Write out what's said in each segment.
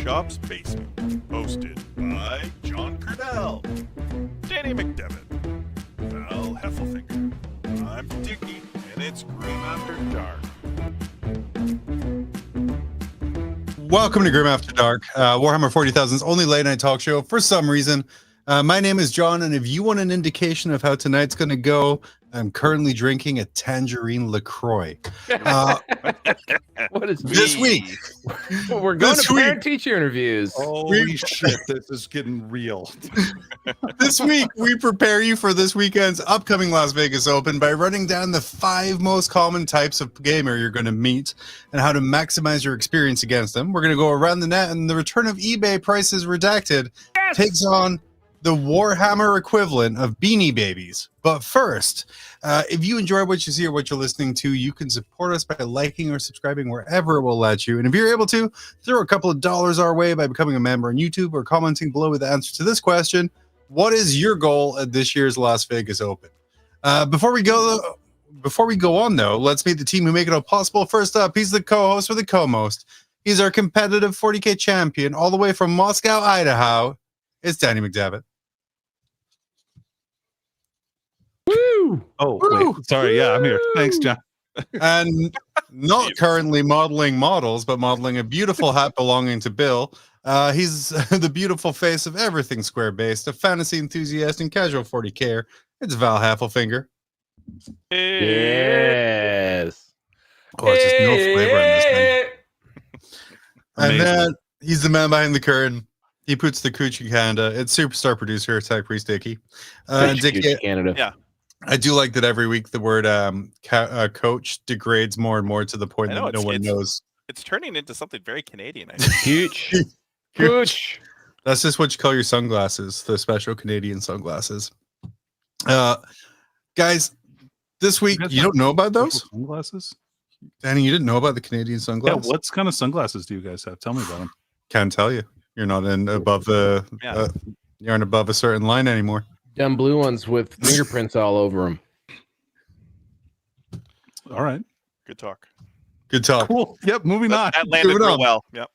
Shop's Basement, hosted by John Quennell, Danny McDevitt, Val Heffelfinger. I'm Dickie, and it's Grim After Dark. Welcome to Grim After Dark, Warhammer 40,000's only late night talk show for some reason. My name is John, and if you want an indication of how tonight's going to go, I'm currently drinking a tangerine LaCroix. What is this week? We're going to parent-teacher interviews. Holy shit, this is getting real. This week, we prepare you for this weekend's upcoming Las Vegas Open by running down the 5 most common types of gamer you're going to meet and how to maximize your experience against them. We're going to go around the net, and the return of eBay Prices Redacted takes on the Warhammer equivalent of Beanie Babies. But first, if you enjoy what you see or what you're listening to, you can support us by liking or subscribing wherever it will let you. And if you're able to, throw a couple of dollars our way by becoming a member on YouTube or commenting below with the answer to this question: what is your goal at this year's Las Vegas Open? Before we go on, though, let's meet the team who make it all possible. First up, he's the co-host or the co-most. He's our competitive 40K champion all the way from Moscow, Idaho. It's Danny McDevitt. Woo! Oh, wait. Sorry. Yeah, I'm here. Thanks, John. And not currently modeling models, but modeling a beautiful hat belonging to Bill. He's the beautiful face of everything square-based, a fantasy enthusiast and casual 40K. It's Val Heffelfinger. Yes. Oh, it's just no flavor in this thing. And then he's the man behind the curtain. He puts the coochie Canada. It's superstar producer, Ty Priest Dickie. Dickie, Canada. Yeah. I do like that every week the word coach degrades more and more to the point that no one knows. It's turning into something very Canadian, I think. Huge. Huge. That's just what you call your sunglasses, the special Canadian sunglasses. Guys, this week, you don't know about those? Sunglasses? Danny, you didn't know about the Canadian sunglasses? Yeah, what kind of sunglasses do you guys have? Tell me about them. Can't tell you. You're not above the. You aren't above a certain line anymore. Dumb blue ones with fingerprints all over them. All right. Good talk. Good talk. Cool. Yep. Moving on. That landed real well. Yep.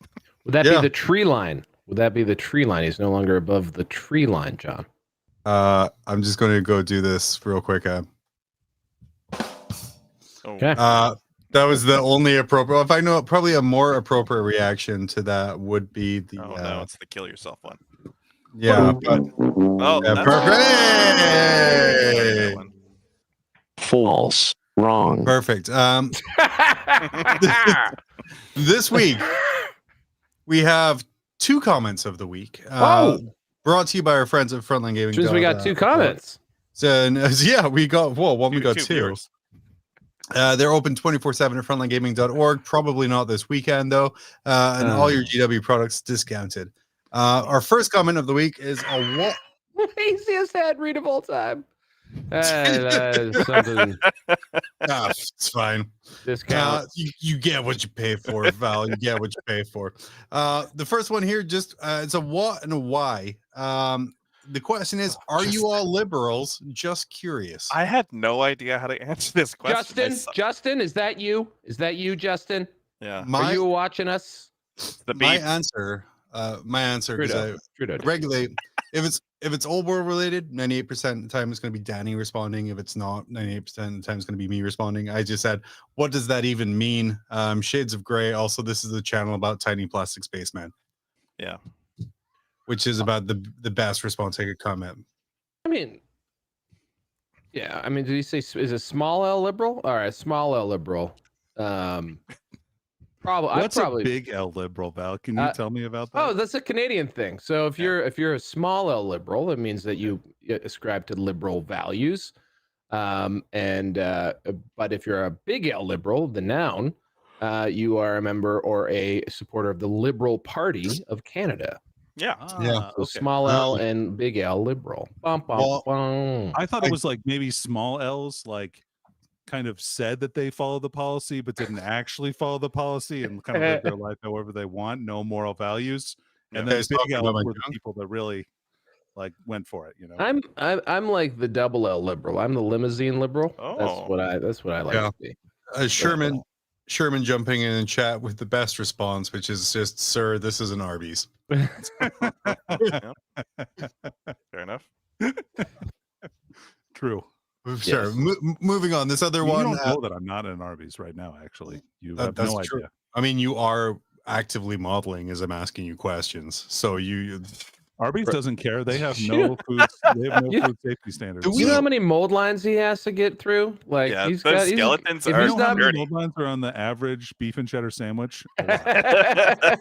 Would that be the tree line? Would that be the tree line? He's no longer above the tree line, John. I'm just going to go do this real quick. Okay. That was the only appropriate. If I know, probably a more appropriate reaction to that would be the. Oh no, it's the kill yourself one. Yeah, but perfect. False. Wrong. Perfect. This week we have 2 comments of the week. Brought to you by our friends at Frontline Gaming. Since we got 2 comments. So yeah, we got we got 2. Viewers. They're open 24/7 at frontlinegaming.org. Probably not this weekend though. And all your GW products discounted. Our first comment of the week is a what? Easiest ad read of all time. Something. It's fine. Discount. You get what you pay for, Val. You get what you pay for. The first one here, just it's a what and a why. The question is, are you all liberals? Just curious. I had no idea how to answer this question. Justin, is that you? Is that you, Justin? Yeah. Are you watching us? My answer, because I regulate. If it's old world related, 98% of the time it's going to be Danny responding. If it's not, 98% of the time it's going to be me responding. I just said, what does that even mean? Shades of Gray. Also, this is a channel about tiny plastic spaceman. Yeah. Which is about the best response I could comment. I mean, yeah. I mean, did he say is a small L liberal? All right, small L liberal. What's a big L liberal, Val? Can you tell me about that? Oh, that's a Canadian thing. So if you're a small L liberal, it means that you ascribe to liberal values. But if you're a big L liberal, the noun, you are a member or a supporter of the Liberal Party of Canada. Yeah. Yeah. So small L and big L liberal. Bum, bum, bum. I thought it was like maybe small L's like kind of said that they follow the policy, but didn't actually follow the policy and kind of live their life however they want, no moral values. And then big L were the people that really like went for it, you know. I'm like the double L liberal. I'm the limousine liberal. Oh. That's what I like to be. Sherman Sherman jumping in chat with the best response, which is just, "Sir, this is an Arby's." Fair enough. True. Sure. Yes. Moving on. This other You one. don't know that I'm not in an Arby's right now. Actually, you have That's no true. idea. I mean, you are actively modeling as I'm asking you questions. So Arby's doesn't care. They have You no food. They have no food safety standards. Do You know we- how many mold lines he has to get through? Like Yeah, he's those got skeletons if are he's You know how not- many dirty. mold lines are on the average beef and cheddar sandwich? A lot.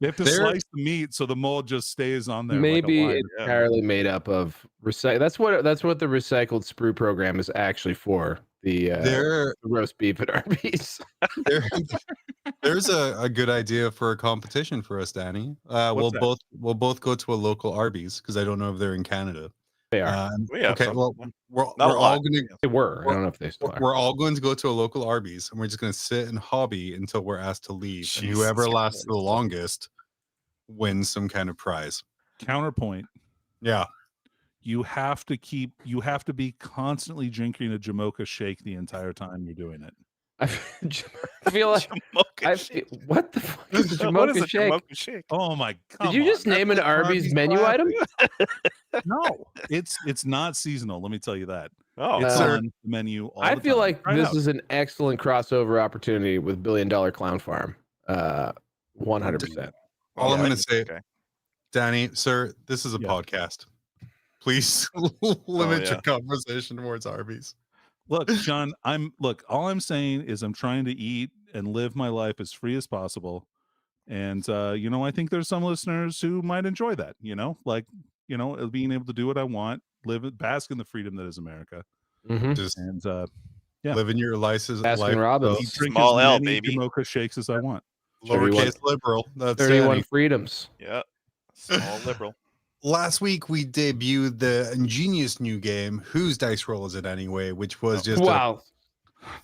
They have to There- slice the meat so the mold just stays on there. Maybe like a it's Yeah. entirely made up of recycle. That's what the recycled sprue program is actually for. The roast beef at Arby's. There's a good idea for a competition for us, Danny. We'll that? both go to a local Arby's because I don't know if they're in Canada. They are. We have Okay, some. well, Yeah. we're Not a all lot. gonna They were. I don't know if they still are. we're all going to go to a local Arby's and we're just gonna sit and hobby until we're asked to leave. And Jesus whoever lasts Christ. the longest wins some kind of prize. Counterpoint. Yeah. You have to be constantly drinking a Jamocha shake the entire time you're doing it. I feel like what the fuck is a What is Jamocha a shake? Jamocha shake? Oh my god. Did you just name an Arby's menu item? No, it's not seasonal, let me tell you that. Oh, It's Sir, on the menu all I the feel time. like Try it this out. is an excellent crossover opportunity with $1 Billion Clown Farm. 100%. All I'm yeah, gonna say, okay. Danny, sir, this is a Yeah. podcast. Please limit yeah. your conversation towards Arby's. Look, John, all I'm saying is I'm trying to eat and live my life as free as possible. And I think there's some listeners who might enjoy that, being able to do what I want, bask in the freedom that is America. Mhm. Just And yeah. living your license. Baskin Robbins. eat, drink Small as L, many baby. Jamocha shakes as I want. Lowercase liberal. That's 31 Danny. freedoms. Yeah. Small liberal. Last week we debuted the ingenious new game, Whose Dice Roll Is It Anyway, which was just Wow.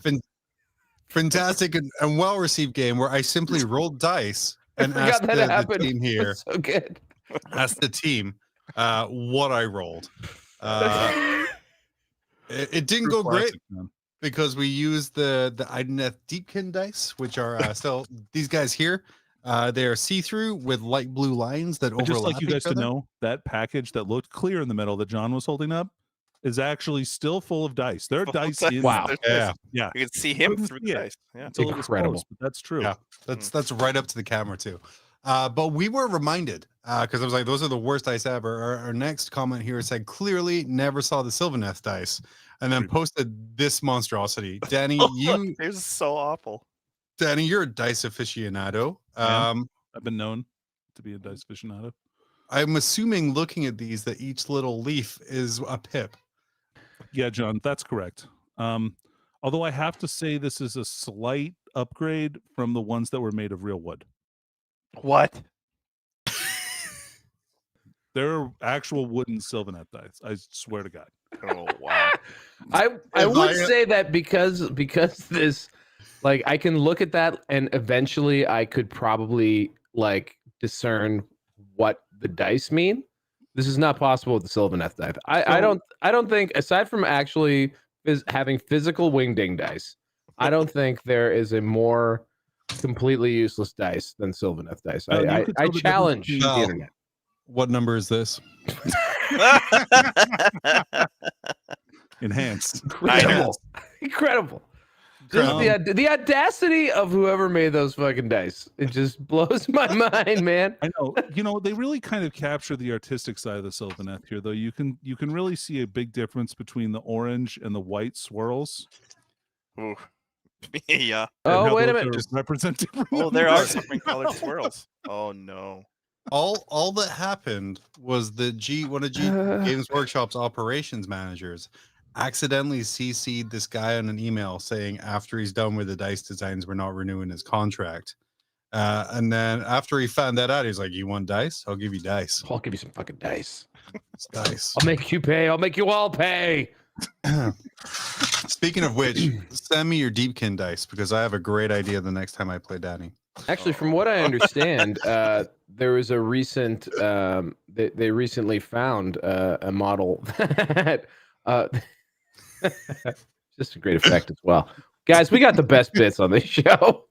a fantastic and well-received game where I simply rolled dice and I forgot asked that the happened. team here, So good. asked the team what I rolled. It didn't True go great classic, man. because we used the Ideneth Deepkin dice, which are still these guys here. They are see-through with light blue lines that I'd overlap just like you guys each to other. know that package that looked clear in the middle that John was holding up is actually still full of dice. There are dice in Wow. There's- Yeah, You can see him Couldn't through see the it. dice. Yeah. until it was Incredible. close, but that's true. Yeah. That's right up to the camera too. But we were reminded because I was like, those are the worst dice ever. Our next comment here said, clearly never saw the Sylvaneth dice, and then posted this monstrosity. Danny, It was so awful. you're a dice aficionado. Yeah. I've been known to be a dice aficionado. I'm assuming looking at these that each little leaf is a pip. Yeah, John, that's correct. Although I have to say this is a slight upgrade from the ones that were made of real wood. What? They're actual wooden Sylvaneth dice. I swear to God. Oh, wow. I If would I- say that because this, like, I can look at that and eventually I could probably like discern what the dice mean. This is not possible with the Sylvaneth dice. I don't think, aside from actually having physical wingding dice, I don't think there is a more completely useless dice than Sylvaneth dice. Well, you I could tell the challenge difference the between- internet. What number is this? Enhanced. Incredible. Incredible. Just the audacity of whoever made those fucking dice. It just blows my mind, man. I know. They really kind of capture the artistic side of the Sylvaneth here, though. You can really see a big difference between the orange and the white swirls. Ooh. Yeah. and Oh, how wait a those minute. are represented. Oh, there are different colored swirls. Oh, no. All that happened was one of Games Workshop's operations managers accidentally CC'd this guy on an email saying after he's done with the dice designs, we're not renewing his contract. And then after he found that out, he's like, "You want dice? I'll give you dice. I'll give you some fucking dice. It's dice." I'll make you pay. I'll make you all pay. Speaking of which, send me your Deepkin dice because I have a great idea the next time I play Danny. Actually, from what I understand, there was a recent. They recently found a model that. Just a great effect as well. Guys, we got the best bits on this show.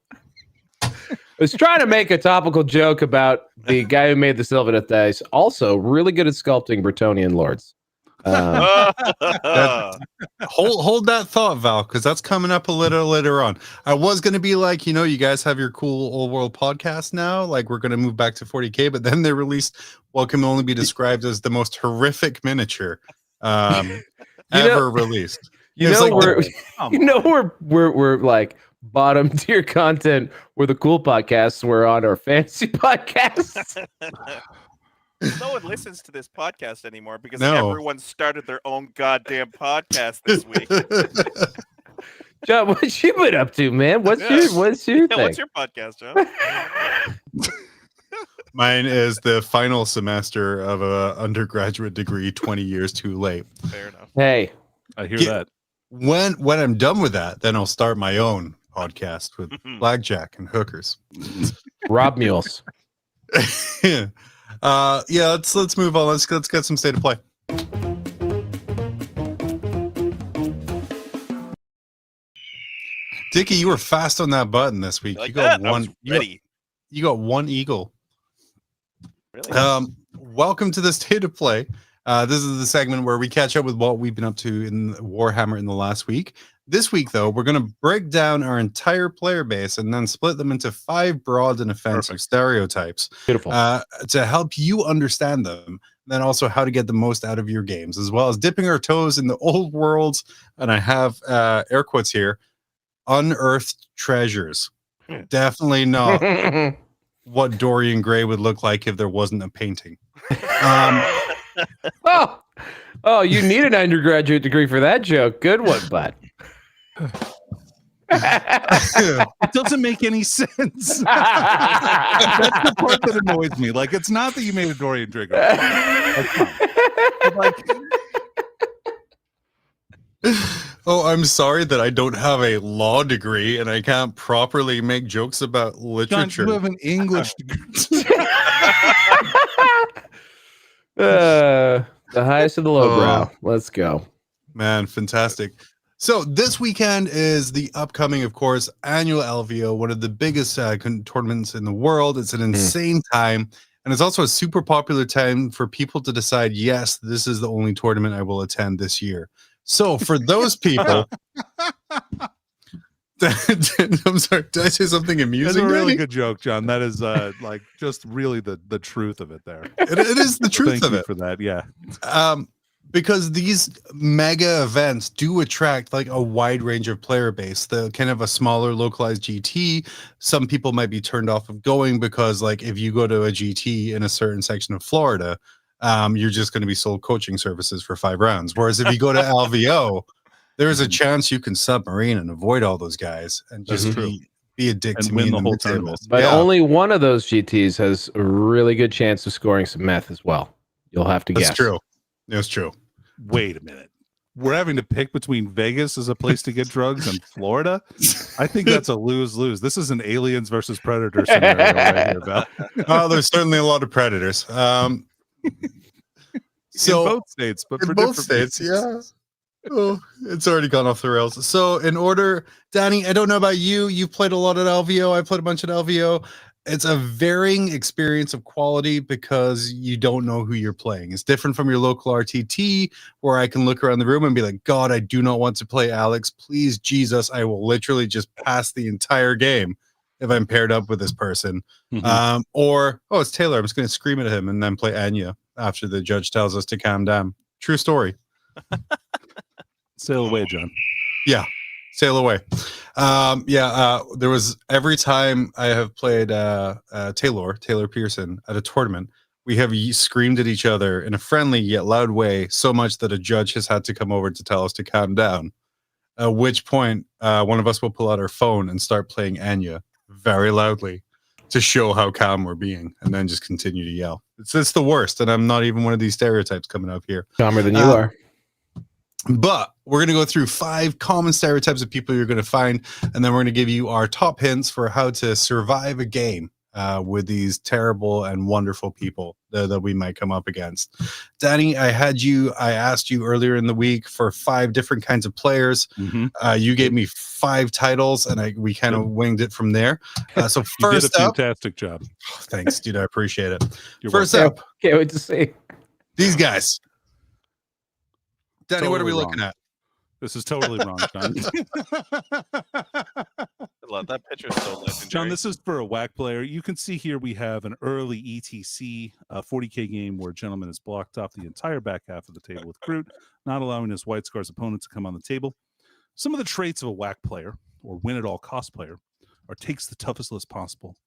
I was trying to make a topical joke about the guy who made the Silth Dice. Also, really good at sculpting Bretonnian lords. Hold that thought, Val, because that's coming up a little later on. I was going to be like, you guys have your cool old world podcast now. Like, we're going to move back to 40K, but then they released what can only be described as the most horrific miniature ever released. We're like bottom tier content. We're the cool podcasts. We're on our fantasy podcasts. No one listens to this podcast anymore because everyone started their own goddamn podcast this week. John, what you been up to, man? What's your thing? What's your podcast, John? Mine is the final semester of a undergraduate degree 20 years too late. Fair enough. Hey, I hear that. When I'm done with that, then I'll start my own podcast with blackjack and hookers. Rob Mules. Let's move on. Let's get some state of play. Dickie, you were fast on that button this week. Like you got that? one. You got one eagle. Really? Welcome to the state of play. This is the segment where we catch up with what we've been up to in Warhammer in the last week. This week, though, we're going to break down our entire player base and then split them into 5 broad and offensive stereotypes. Beautiful. To help you understand them, and then also how to get the most out of your games, as well as dipping our toes in the old worlds. And I have air quotes here, unearthed treasures. Definitely not what Dorian Gray would look like if there wasn't a painting. Oh, you need an undergraduate degree for that joke. Good one, bud. It doesn't make any sense. That's the part that annoys me. Like, it's not that you made a Dorian Gray. Oh, I'm sorry that I don't have a law degree and I can't properly make jokes about literature. John, you have an English degree. The highest of the lowbrow. Let's go. Man, fantastic. So this weekend is the upcoming, of course, annual LVO, one of the biggest tournaments in the world. It's an insane time. And it's also a super popular time for people to decide, yes, this is the only tournament I will attend this year. So for those people, I'm sorry, did I say something amusing? That's a really good joke, John. That is like just really the truth of it there. It is the truth of it. For that, yeah. Because these mega events do attract like a wide range of player base. The kind of a smaller localized GT, some people might be turned off of going because like if you go to a GT in a certain section of Florida, you're just going to be sold coaching services for 5 rounds. Whereas if you go to LVO, there's a chance you can submarine and avoid all those guys and just be a dick and to win me the whole table. table. But only one of those GTs has a really good chance of scoring some meth as well. You'll have to guess. That's true. That's true. Wait a minute. We're having to pick between Vegas as a place to get drugs and Florida. I think that's a lose-lose. This is an aliens versus predator scenario right here, Val. Oh, there's certainly a lot of predators. So in both states, but for both different states, reasons. yeah. Oh, it's already gone off the rails. So in order, Danny, I don't know about you. You've played a lot at LVO. I played a bunch at LVO. It's a varying experience of quality because you don't know who you're playing. It's different from your local RTT where I can look around the room and be like, God, I do not want to play Alex. Please, Jesus, I will literally just pass the entire game if I'm paired up with this person. Or, oh, it's Taylor. I'm just going to scream at him and then play Anya after the judge tells us to calm down. True story. Sail away, John. Yeah. Sail away. There was every time I have played Taylor Pearson at a tournament, we have screamed at each other in a friendly yet loud way so much that a judge has had to come over to tell us to calm down. At which point, one of us will pull out our phone and start playing Anya very loudly to show how calm we're being, and then just continue to yell. It's the worst, and I'm not even one of these stereotypes coming up here. Calmer than you are. But we're going to go through 5 common stereotypes of people you're going to find, and then we're going to give you our top hints for how to survive a game with these terrible and wonderful people that we might come up against. Danny, I asked you earlier in the week for 5 different kinds of players. You gave me 5 titles, and we kind of winged it from there. So first you did a up, fantastic job. Thanks, dude. I appreciate it. You're First welcome. up, Can't wait to see these guys. Danny, what are we Totally looking wrong. at? This is totally wrong, John. I love that picture. So legendary. John, this is for a Wack player. You can see here we have an early ETC 40K game where a gentleman has blocked off the entire back half of the table with Groot, not allowing his White Scars opponent to come on the table. Some of the traits of a Wack player, or win at all cost player, are takes the toughest list possible.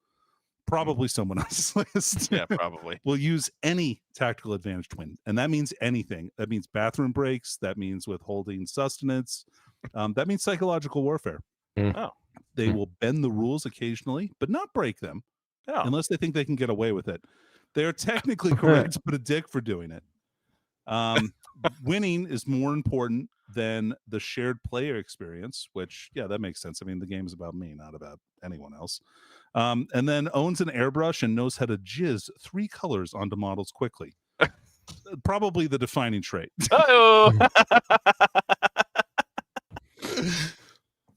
Probably someone else's list. Yeah, probably. Will use any tactical advantage to win. And that means anything. That means bathroom breaks. That means withholding sustenance. That means psychological warfare. Oh. They will bend the rules occasionally, but not break them unless they think they can get away with it. They are technically correct, but a dick for doing it. Winning is more important than the shared player experience, which, yeah, that makes sense. I mean, the game is about me, not about anyone else. And then owns an airbrush and knows how to jizz 3 colors onto models quickly. Probably the defining trait. Uh-oh.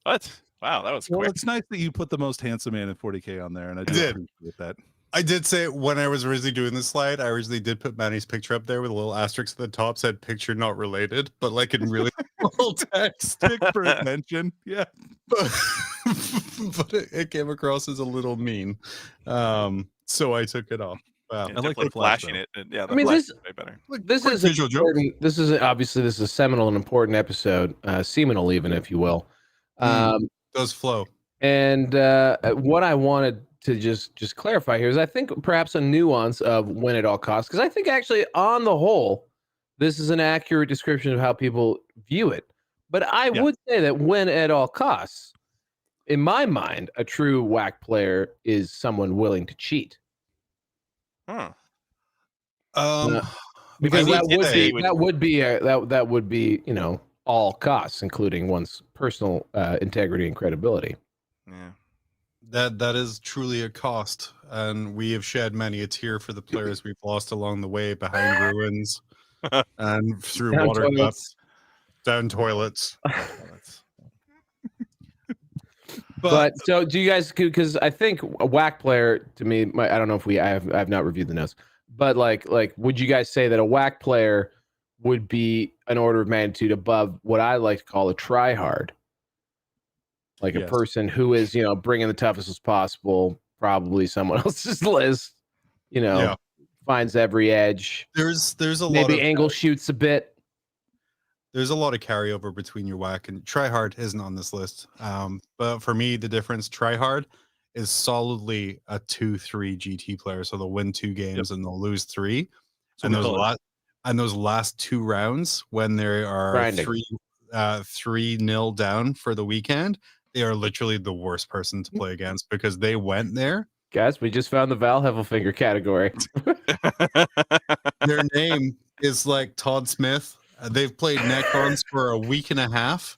What? Wow, that was quick. Well, it's nice that you put the most handsome man in 40K on there, and I do appreciate that. I did say when I was originally doing this slide, I originally did put Manny's picture up there with a little asterisk at the top, said picture not related, but like in really little text. Stick for attention. Yeah. But it came across as a little mean. So I took it off. Wow. Yeah, I like definitely the flash, flashing though. it. Yeah, the I mean, flash this- is way better. this is visual joke. important. This is obviously this is a seminal and important episode, seminal even, if you will. Does flow. And what I wanted to just clarify here is I think perhaps a nuance of win at all costs, because I think actually on the whole, this is an accurate description of how people view it. But I would say that win at all costs, in my mind, a true Wack player is someone willing to cheat. Huh. Because I that would say- would be all costs, including one's personal integrity and credibility. Yeah. That is truly a cost, and we have shed many a tear for the players we've lost along the way behind ruins and through Down water toilets. cups, down toilets. But so do you guys? Because I think a Wack player to me, I don't know if I've not reviewed the notes, but like would you guys say that a Wack player would be an order of magnitude above what I like to call a try-hard? Like a person who is, bringing the toughest as possible, probably someone else's list, finds every edge. There's a lot Maybe of angle shoots a bit. There's a lot of carryover between your Wack and Tryhard isn't on this list. But for me, the difference Tryhard is solidly a 2-3 GT player, so they'll win 2 games and they'll lose 3. So and those last 2 rounds when they are Grinding. 3-0 down for the weekend, they are literally the worst person to play against because they went there. Guys, we just found the Val Heffelfinger category. Their name is like Todd Smith. They've played Necrons for a week and a half,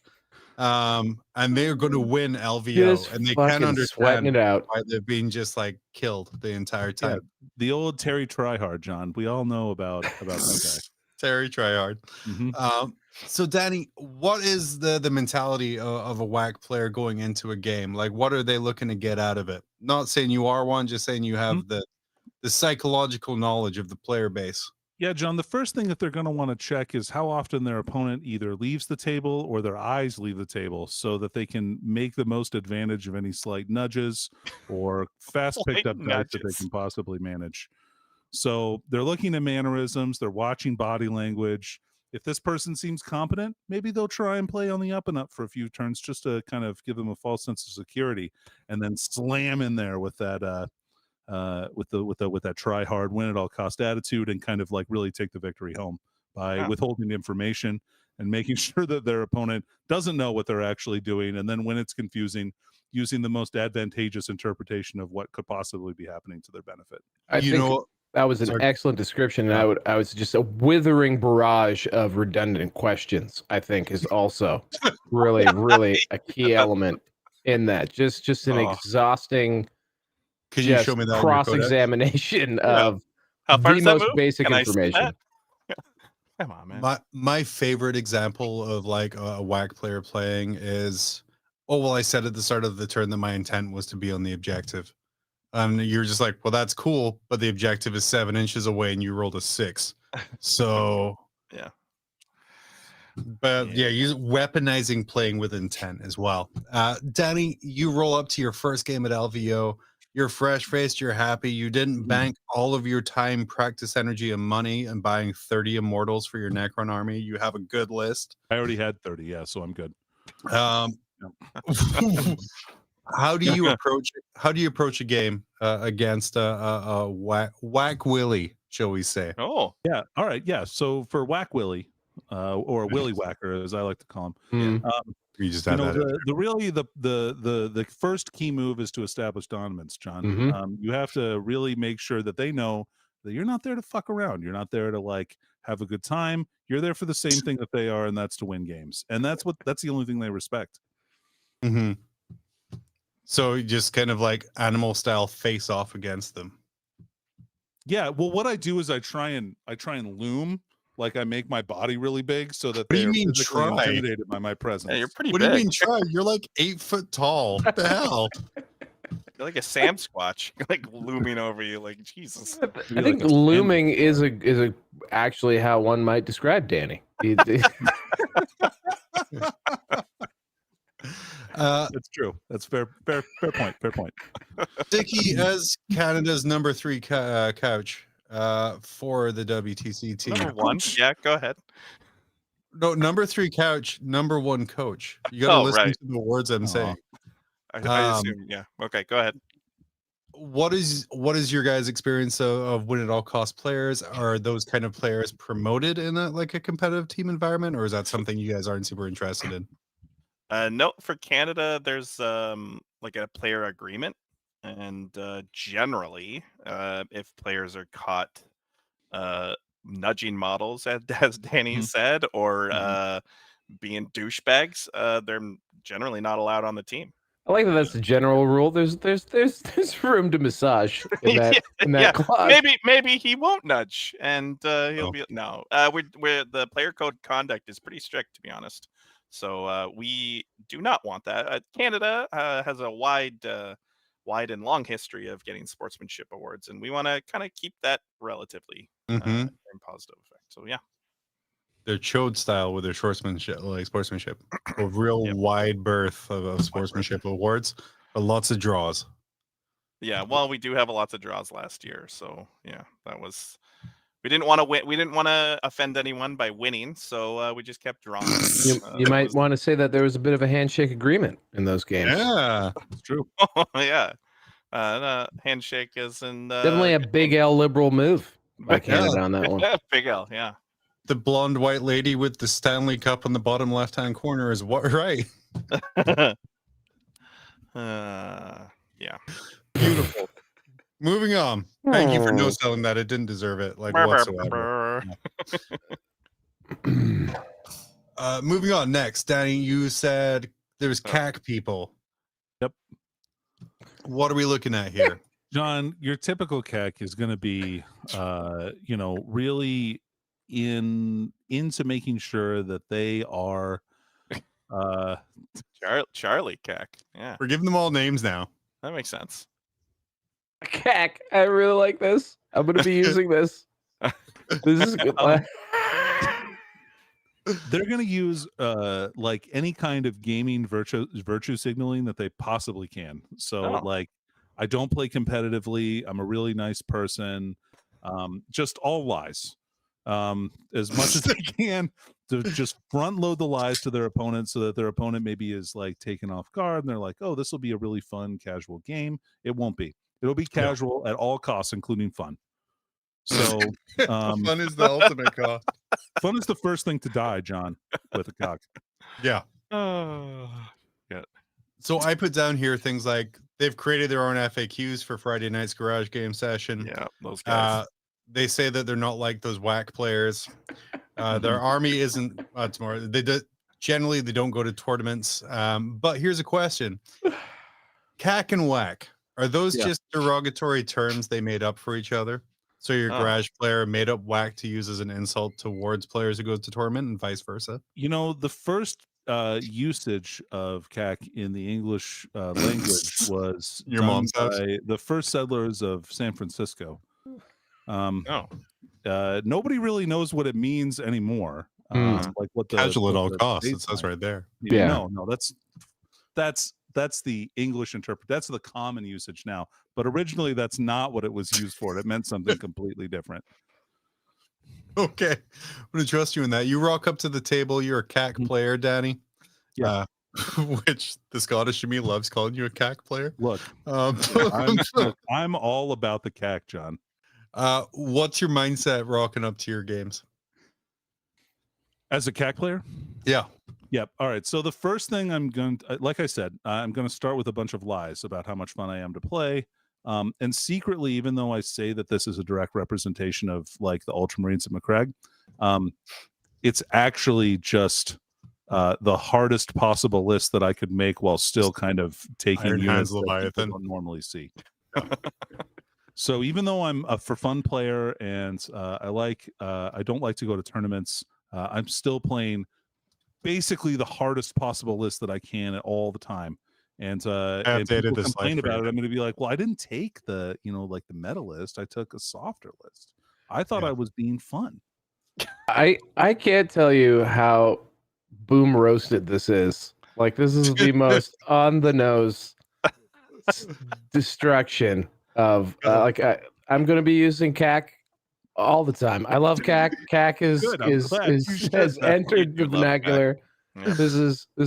and they're going to win LVO, Just and they fucking can't sweating understand it out. why they're being just like killed the entire time. The old Terry Tryhard, John. We all know about that Terry Tryhard. guy. So Danny, what is the mentality of a Wack player going into a game? Like, what are they looking to get out of it? Not saying you are one, just saying you have the psychological knowledge of the player base. Yeah, John, the first thing that they're going to want to check is how often their opponent either leaves the table or their eyes leave the table so that they can make the most advantage of any slight nudges or fast picked up dice that they can possibly manage. So they're looking at mannerisms, they're watching body language. If this person seems competent, maybe they'll try and play on the up and up for a few turns just to kind of give them a false sense of security and then slam in there with that with that try hard, win at all cost attitude and kind of like really take the victory home by withholding information and making sure that their opponent doesn't know what they're actually doing. And then when it's confusing, using the most advantageous interpretation of what could possibly be happening to their benefit. I think that was an excellent description. And I was just a withering barrage of redundant questions, I think is also really, really a key element in that. Just an exhausting Can you show me that cross-examination of how far the does that most move? basic Can I see information? that? Come on, man. My favorite example of like a Wack player playing is, oh well, I said at the start of the turn that my intent was to be on the objective. You're just like, well, that's cool, but the objective is 7 inches away, and you rolled a 6. So Yeah. But yeah, weaponizing playing with intent as well. Danny, you roll up to your first game at LVO. You're fresh-faced, you're happy. You didn't bank all of your time, practice energy, and money and buying 30 immortals for your Necron army. You have a good list. I already had 30, yeah, so I'm good. How do you approach it? How do you approach a game against a Wack Willie, shall we say? Oh, yeah. All right, yeah. So for Wack Willie, or Willy Whacker, as I like to call him, you just have that. The first key move is to establish dominance, John. You have to really make sure that they know that you're not there to fuck around. You're not there to like have a good time. You're there for the same thing that they are, and that's to win games. And that's the only thing they respect. Mm-hmm. So you just kind of like animal style face off against them. Yeah. Well, what I do is I try and loom. Like I make my body really big so that they're intimidated by my presence. Yeah, you're pretty big. What do you mean try? You're like 8 foot tall. What the hell? You're like a Sam Squatch, like looming over you, like Jesus. I think looming is actually how one might describe Danny. That's true. That's fair point. Fair point. Dickie, as Canada's number 3 couch for the WTC team. Number 1? Yeah, go ahead. No, number 3 couch, number 1 coach. You got to listen to the words I'm saying. I assume, yeah. Okay, go ahead. What is your guys' experience of win at all cost players? Are those kind of players promoted in a competitive team environment, or is that something you guys aren't super interested in? No, for Canada, there's like a player agreement, and generally, if players are caught nudging models, as Danny said, or being douchebags, they're generally not allowed on the team. I like that. That's the general rule. There's room to massage in that clause. Maybe he won't nudge, and he'll be no. We're the player code conduct is pretty strict, to be honest. So we do not want that. Canada has a wide and long history of getting sportsmanship awards, and we want to kind of keep that relatively in positive effect. So yeah, they're chode style with their sportsmanship, a real wide berth of sportsmanship awards, but lots of draws. Yeah, well, we do have lots of draws last year, so yeah, that was. We didn't want to win. We didn't want to offend anyone by winning, so we just kept drawing. You might want to say that there was a bit of a handshake agreement in those games. Yeah, it's true. Yeah, handshake is in definitely a big L liberal move by Canada on that one. Big L, yeah. The blonde white lady with the Stanley Cup on the bottom left-hand corner is what, right? Yeah. Beautiful. Moving on. Thank you for no selling that. It didn't deserve it, like whatsoever. Moving on. Next, Danny, you said there was CAC people. Yep. What are we looking at here? John, your typical CAC is going to be, really into making sure that they are Charlie CAC. Yeah. We're giving them all names now. That makes sense. CAC. I really like this. I'm going to be using this. This is good. They're going to use like any kind of gaming virtue signaling that they possibly can. So like, I don't play competitively. I'm a really nice person. Just all lies. As much as they can to just front load the lies to their opponent so that their opponent maybe is like taken off guard and they're like, oh, this will be a really fun casual game. It won't be. It'll be casual at all costs, including fun. So fun is the ultimate cost. Fun is the first thing to die, John, with a cock. Yeah. Yeah. So I put down here things like they've created their own FAQs for Friday night's garage game session. Yeah, those guys. They say that they're not like those Wack players. Their army isn't tomorrow. Generally they don't go to tournaments. But here's a question: CAC and Wack, Are those Yeah. just derogatory terms they made up for each other? So your Oh. garage player made up whack to use as an insult towards players who go to tournament and vice versa? You know, the first usage of CAC in the English language was Your done mom's house? by the first settlers of San Francisco. Oh. Nobody really knows what it means anymore. Hmm. Like what the Casual at what all the costs. It says baseline- right there. Yeah. No, that's the English interpret. That's the common usage now. But originally, that's not what it was used for. It meant something completely different. Okay. I'm going to trust you in that. You rock up to the table. You're a CAC player, Danny. Yeah. Which the Scottish in me loves calling you a CAC player. Look, Um, I'm all about the CAC, John. what's your mindset rocking up to your games? As a CAC player? Yeah. Yep. All right. So the first thing I'm going to, like I said, I'm going to start with a bunch of lies about how much fun I am to play. And secretly, even though I say that this is a direct representation of like the Ultramarines at McCraig, it's actually just the hardest possible list that I could make while still kind of taking Iron Hands units that people Leviathan. don't normally see. So even though I'm a for fun player and I don't like to go to tournaments, I'm still playing basically the hardest possible list that I can at all the time. And updated people this complain slide for about you. it. I'm going to be like, well, I didn't take the, like the meta list. I took a softer list. I thought Yeah. I was being fun. I can't tell you how boom roasted this is. Like this is the most on the nose destruction of I'm going to be using CAC all the time. I love CAC. CAC Good, I'm glad you said has that. entered the You love CAC. vernacular. Yeah. This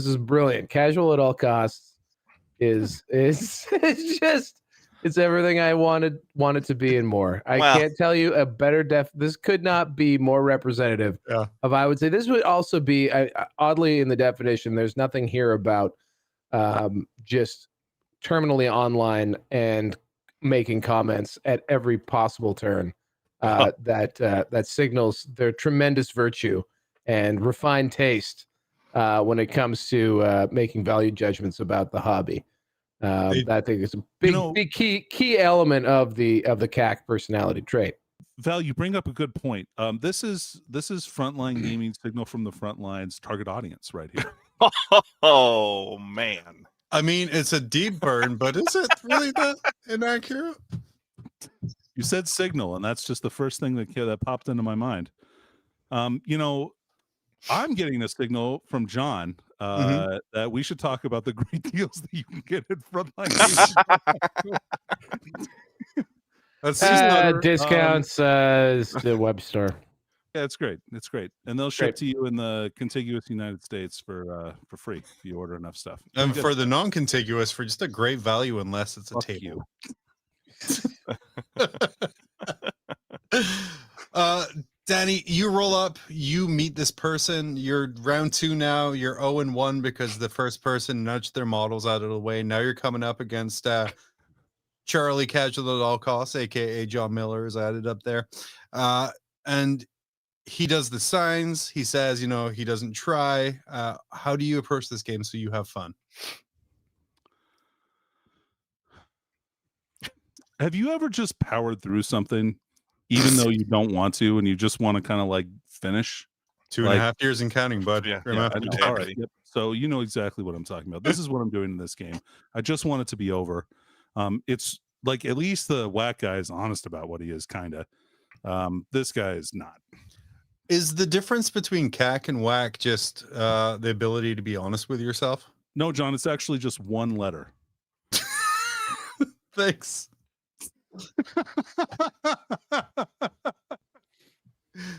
is brilliant. Casual at all costs is it's just it's everything I wanted to be and more. I Well- can't tell you a better this could not be more representative Yeah. of, I would say this would also be oddly in the definition, there's nothing here about just terminally online and making comments at every possible turn that signals their tremendous virtue and refined taste when it comes to making value judgments about the hobby. I think it's a big key element of the CAC personality trait. Val, you bring up a good point. This is frontline gaming signal from the front lines target audience right here. Oh man. I mean, it's a deep burn, but is it really that inaccurate? You said signal, and that's just the first thing that popped into my mind. I'm getting a signal from John that we should talk about the great deals that you can get at Frontline. That's just not Discounts, the web store. Yeah, it's great. It's great, and they'll ship to you in the contiguous United States for free if you order enough stuff. and for the non-contiguous, for just a great value, unless it's a Fuck table. you. Danny, you roll up, you meet this person. You're round 2 now. You're 0-1 because the first person nudged their models out of the way. Now you're coming up against Charlie Casual at all costs, aka John Miller, is added up there, and he does the signs. He says, he doesn't try. How do you approach this game so you have fun? Have you ever just powered through something, even though you don't want to, and you just want to kind of like finish? 2.5 years and counting, bud. Yeah, Grim after I know. day. All right. Yep. So you know exactly what I'm talking about. This is what I'm doing in this game. I just want it to be over. It's like at least the whack guy is honest about what he is, kind of. This guy is not. Is the difference between CAC and whack just the ability to be honest with yourself? No, John, it's actually just one letter. Thanks.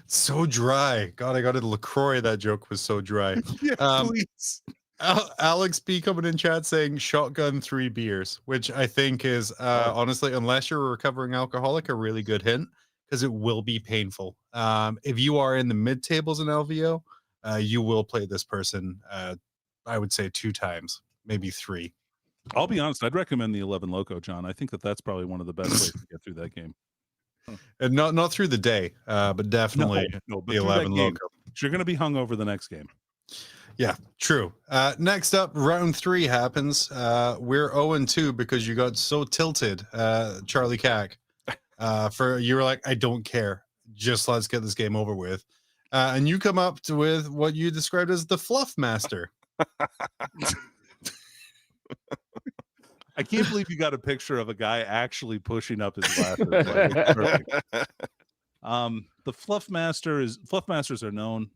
So dry. God, I got a LaCroix. That joke was so dry. Yeah, please. Alex B coming in chat saying shotgun 3 beers, which I think is honestly, unless you're a recovering alcoholic, a really good hint because it will be painful. If you are in the mid tables in LVO, you will play this person. I would say 2 times, maybe 3. I'll be honest. I'd recommend the 11 Loco, John. I think that's probably one of the best ways to get through that game. And not through the day, but definitely No, but the through that 11 game. Loco. You're going to be hungover the next game. Yeah, true. Next up, round 3 happens. We're 0-2 because you got so tilted, Charlie Cack. You were like, I don't care. Just let's get this game over with. And you come up with what you described as the Fluff Master. I can't believe you got a picture of a guy actually pushing up his glasses. Like, it's perfect. The Fluff Masters are known.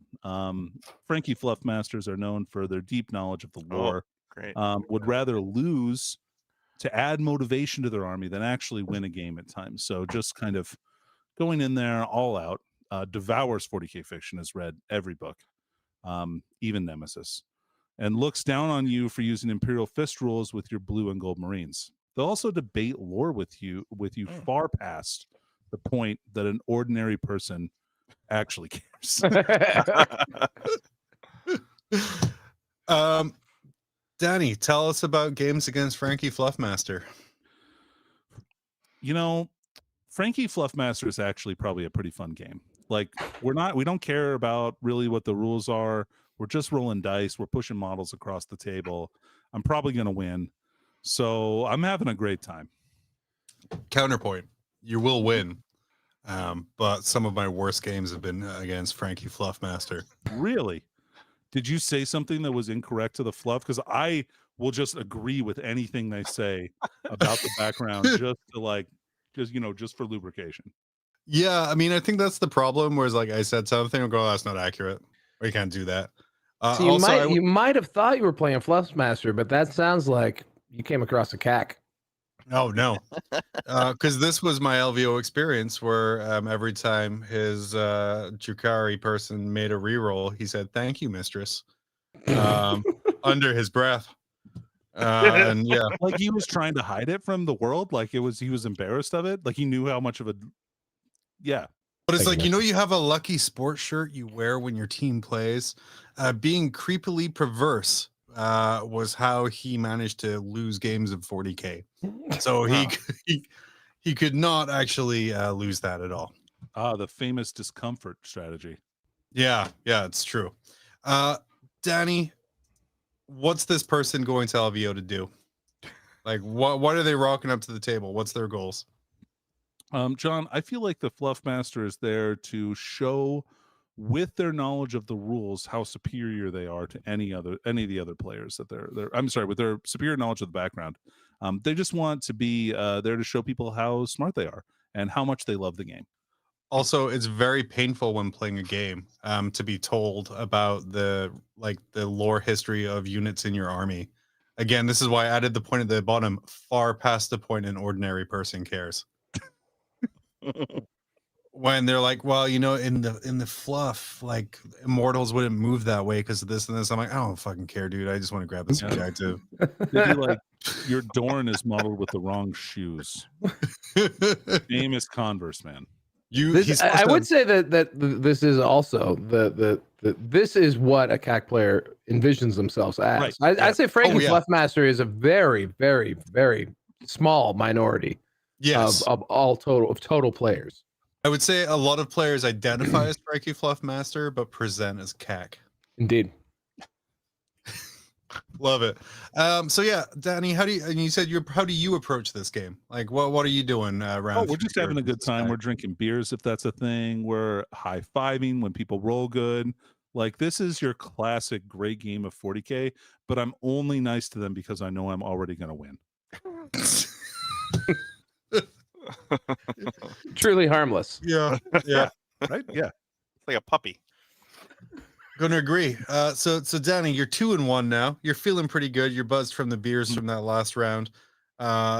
Frankie Fluff Masters are known for their deep knowledge of the lore. Great. Would rather lose to add motivation to their army than actually win a game at times. So just kind of going in there all out. Devours 40k fiction, has read every book, even Nemesis, and looks down on you for using Imperial Fist rules with your blue and gold Marines. They'll also debate lore with you far past the point that an ordinary person actually cares. Danny, tell us about games against Frankie Fluffmaster. You know, Frankie Fluffmaster is actually probably a pretty fun game. Like, we don't care about really what the rules are. We're just rolling dice. We're pushing models across the table. I'm probably going to win. So I'm having a great time. Counterpoint, you will win. But some of my worst games have been against Frankie Fluffmaster. Really? Did you say something that was incorrect to the fluff? Because I will just agree with anything they say about the background just for lubrication. Yeah, I mean, I think that's the problem. Whereas, like, I said something, I'll go, oh, that's not accurate. Or you can't do that. So you might have thought you were playing Fluff Master, but that sounds like you came across a cack. Oh no, because this was my LVO experience where every time his Jukari person made a reroll, he said, "Thank you, mistress," under his breath. And yeah, like he was trying to hide it from the world. Like he was embarrassed of it. Like he knew how much of a But it's like, you have a lucky sports shirt you wear when your team plays. Being creepily perverse was how he managed to lose games of 40k. So he could not actually lose that at all. The famous discomfort strategy. Yeah, it's true. Danny, what's this person going to LVO to do? Like, what are they rocking up to the table? What's their goals? John, I feel like the Fluff Master is there to show, with their knowledge of the rules, how superior they are to any of the other players that with their superior knowledge of the background. They just want to be there to show people how smart they are and how much they love the game. Also, it's very painful when playing a game to be told about the lore history of units in your army. Again, this is why I added the point at the bottom, far past the point an ordinary person cares. When they're like, well, in the fluff, like immortals wouldn't move that way because of this and this. I'm like, I don't fucking care, dude. I just want to grab this guy too. They'd be like, your Dorn is modeled with the wrong shoes. Famous Converse, man. I would say that this is also this is what a CAC player envisions themselves as. Right. I'd say Frankie Fluffmaster is a very, very, very small minority. Yes. Of total players. I would say a lot of players identify as Frankie Fluffmaster, but present as CAC. Indeed. Love it. So yeah, Danny, how do you approach this game? Like, what are you doing around? We're just having a good time. We're drinking beers if that's a thing. We're high-fiving when people roll good. Like, this is your classic great game of 40k, but I'm only nice to them because I know I'm already going to win. Truly harmless. Yeah. Right? Yeah. It's like a puppy. Gonna agree. So Danny, you're 2-1 now. You're feeling pretty good. You're buzzed from the beers from that last round.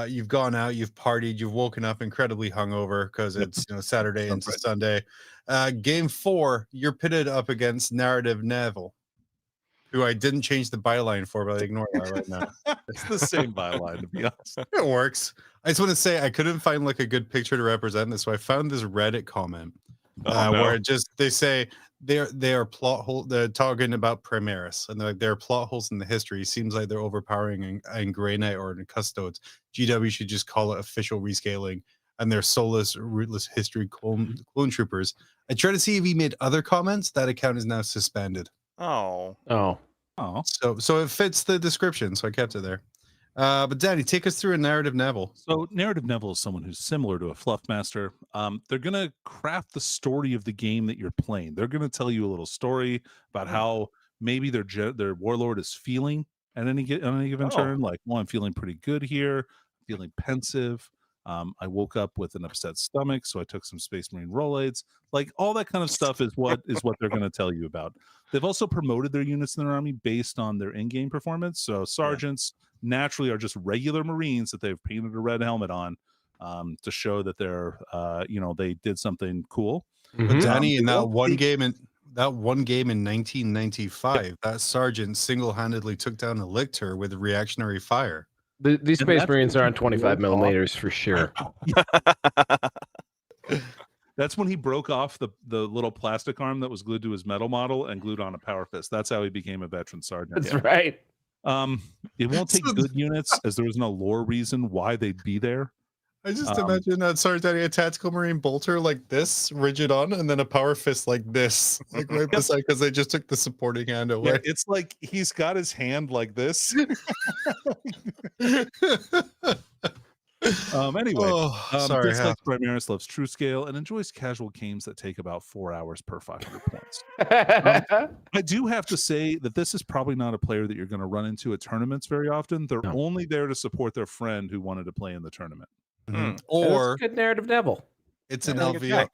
You've gone out, you've partied, you've woken up incredibly hungover because it's Saturday into Sunday. Game 4, you're pitted up against Narrative Neville, who I didn't change the byline for, but I ignore that right now. It's the same byline, to be honest. It works. I just want to say I couldn't find like a good picture to represent this, so I found this Reddit comment where they say they are plot hole. They're talking about Primaris, and they're like, there are plot holes in the history. Seems like they're overpowering in Grey Knight or in Custodes. GW should just call it official rescaling, and they're soulless, rootless history clone troopers. I tried to see if he made other comments. That account is now suspended. Oh. Oh, So it fits the description, so I kept it there. But Danny, take us through a narrative Neville. so narrative Neville is someone who's similar to a Fluff Master. They're gonna craft the story of the game that you're playing. They're gonna tell you a little story about how maybe their warlord is feeling at on any given turn. Like, well, I'm feeling pretty good here, feeling pensive. I woke up with an upset stomach, so I took some Space Marine Rolaids. Like, all that kind of stuff is what they're going to tell you about. They've also promoted their units in their army based on their in-game performance. So sergeants naturally are just regular Marines that they've painted a red helmet on to show that they're they did something cool. But Danny, in that one game in 1995, that sergeant single-handedly took down a lictor with reactionary fire. These Space Marines are on 25 millimeters for sure. That's when he broke off the little plastic arm that was glued to his metal model and glued on a power fist. That's how he became a veteran sergeant. That's right. It won't take good units, as there was no lore reason why they'd be there. I just imagine that sergeant, a tactical Marine bolter like this, rigid on, and then a power fist like this, like right beside, because they just took the supporting hand away. Yeah, it's like he's got his hand like this. Anyway, sorry, Dislikes Primaris, loves True Scale, and enjoys casual games that take about 4 hours per 500 points. I do have to say that this is probably not a player that you're going to run into at tournaments very often. They're only there to support their friend who wanted to play in the tournament. Mm-hmm. Or good narrative Neville. It's an LVO.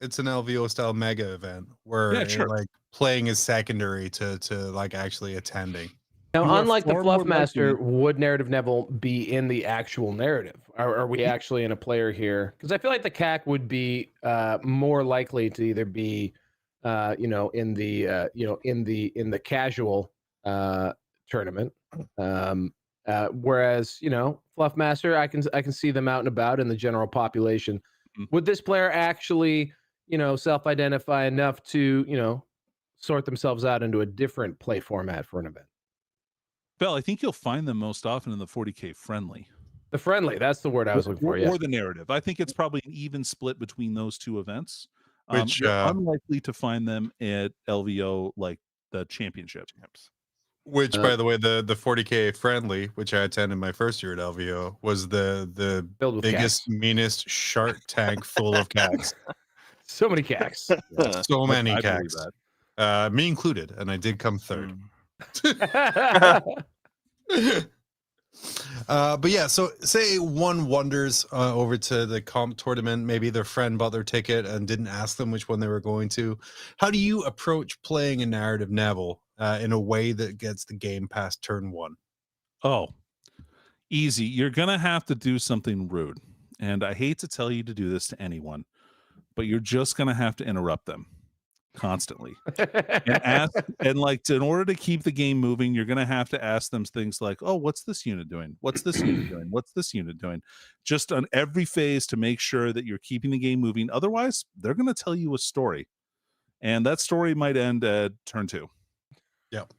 It's an LVO style mega event where like playing is secondary to like actually attending. Now, unlike the Fluff Master, would narrative Neville be in the actual narrative? Are we actually in a player here? Because I feel like the CAC would be more likely to either be, in the casual tournament, whereas Fluff Master, I can see them out and about in the general population. Would this player actually, self-identify enough to, sort themselves out into a different play format for an event? Bell, I think you'll find them most often in the 40K friendly. The friendly, that's the word I was looking for. Yeah. Or the narrative. I think it's probably an even split between those two events. Which you're unlikely to find them at LVO, like the championship. Which, by the way, the 40K friendly, which I attended my first year at LVO, was the biggest, meanest shark tank full of CACs. So many CACs. So many CACs. Me included, and I did come third. But yeah, so say one wanders over to the comp tournament. Maybe their friend bought their ticket and didn't ask them which one they were going to. How do you approach playing a narrative Neville in a way that gets the game past turn one? Oh, easy. You're gonna have to do something rude, and I hate to tell you to do this to anyone, but you're just gonna have to interrupt them constantly and ask, and in order to keep the game moving, you're going to have to ask them things like, oh, what's this unit doing? What's this unit doing? What's this unit doing? Just on every phase to make sure that you're keeping the game moving. Otherwise, they're going to tell you a story, and that story might end at turn 2. Yep.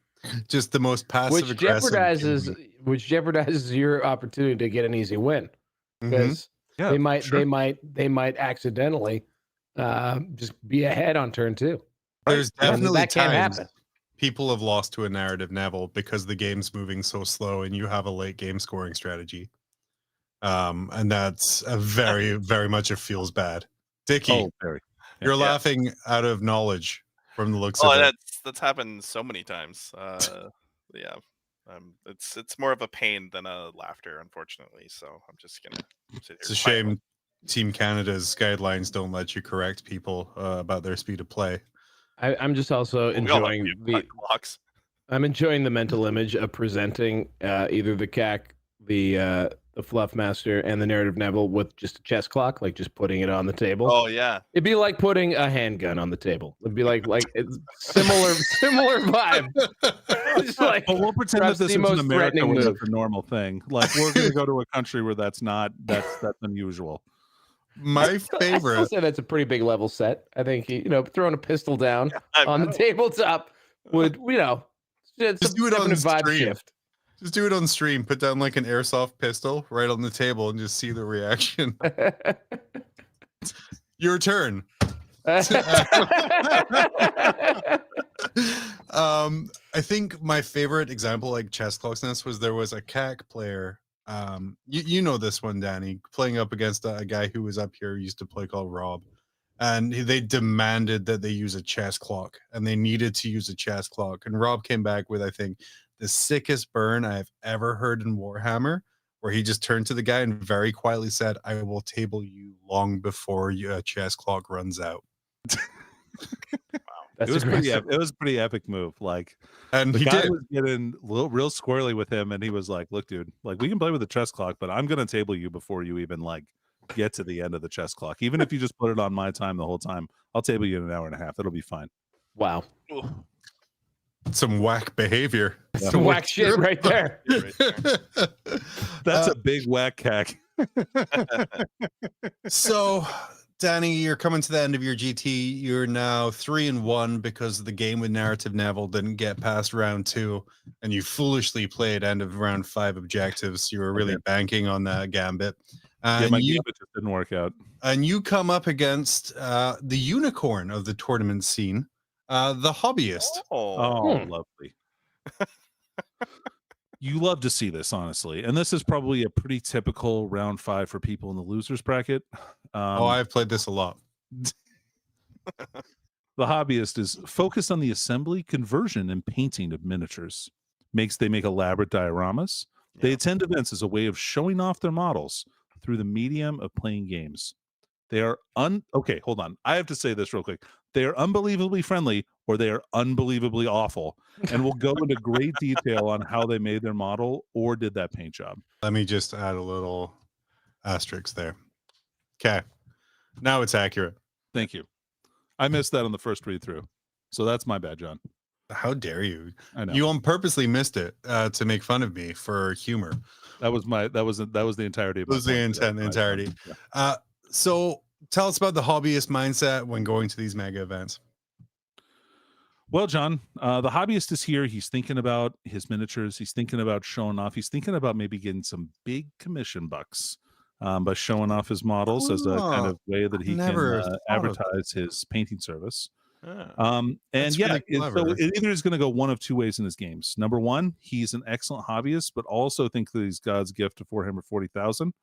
Just the most passive aggressive. Which jeopardizes your opportunity to get an easy win, because they might accidentally just be ahead on turn 2. There's definitely that can times happen. People have lost to a narrative Neville because the game's moving so slow and you have a late game scoring strategy. And that's a very, very much it feels bad. Dickie, you're laughing out of knowledge from the looks of it. That's happened so many times. It's more of a pain than a laughter, unfortunately. So I'm just gonna sit here. It's a shame Team Canada's guidelines don't let you correct people about their speed of play. I'm just also enjoying I'm enjoying the mental image of presenting either the CAC, the Fluff Master, and the narrative Neville with just a chess clock, like just putting it on the table. Oh yeah, it'd be like putting a handgun on the table. It'd be like it's similar vibe. Just like, we'll pretend that this is in America where that's a normal thing. Like, we're going to go to a country where that's unusual. My favorite. I say that's a pretty big level set. I think throwing a pistol down on the tabletop would just do it on vibe stream. Shift. Just do it on stream. Put down like an airsoft pistol right on the table and just see the reaction. Your turn. I think my favorite example, like chess closeness, was there was a CAC player. You know this one, Danny, playing up against a guy who was up here who used to play called Rob, and they demanded that they use a chess clock, and they needed to use a chess clock. And Rob came back with, I think, the sickest burn I've ever heard in Warhammer, where he just turned to the guy and very quietly said, "I will table you long before your chess clock runs out." That's It was aggressive. it was a pretty epic move. Like, And the he guy did. was getting real squirrely with him, and he was like, "Look, dude, like we can play with the chess clock, but I'm gonna table you before you even like get to the end of the chess clock. Even if you just put it on my time the whole time, I'll table you in an hour and a half. It'll be fine." Wow. Some whack behavior. Some whack shit right there. That's a big whack hack. So, Danny, you're coming to the end of your GT. You're now 3-1 because the game with narrative Neville didn't get past round 2, and you foolishly played end of round 5 objectives. You were really banking on that gambit. Yeah, my gambit just didn't work out. And you come up against the unicorn of the tournament scene, the hobbyist. Oh, lovely. You love to see this, honestly. And this is probably a pretty typical round 5 for people in the losers bracket. I've played this a lot. The hobbyist is focused on the assembly, conversion, and painting of miniatures. They make elaborate dioramas. They attend events as a way of showing off their models through the medium of playing games. They are okay, hold on. I have to say this real quick. They are unbelievably friendly, or they are unbelievably awful. And we'll go into great detail on how they made their model or did that paint job. Let me just add a little asterisk there. Okay. Now it's accurate. Thank you. I missed that on the first read through. So that's my bad, John. How dare you? I know. You purposely missed it to make fun of me for humor. That was the entirety of It was the entirety. Yeah. So tell us about the hobbyist mindset when going to these mega events. Well, John, the hobbyist is here. He's thinking about his miniatures. He's thinking about showing off. He's thinking about maybe getting some big commission bucks by showing off his models as a kind of way that he can advertise his painting service. And yeah, so it either is going to go one of two ways in his games. Number one, he's an excellent hobbyist, but also think that he's God's gift to Warhammer 40,000,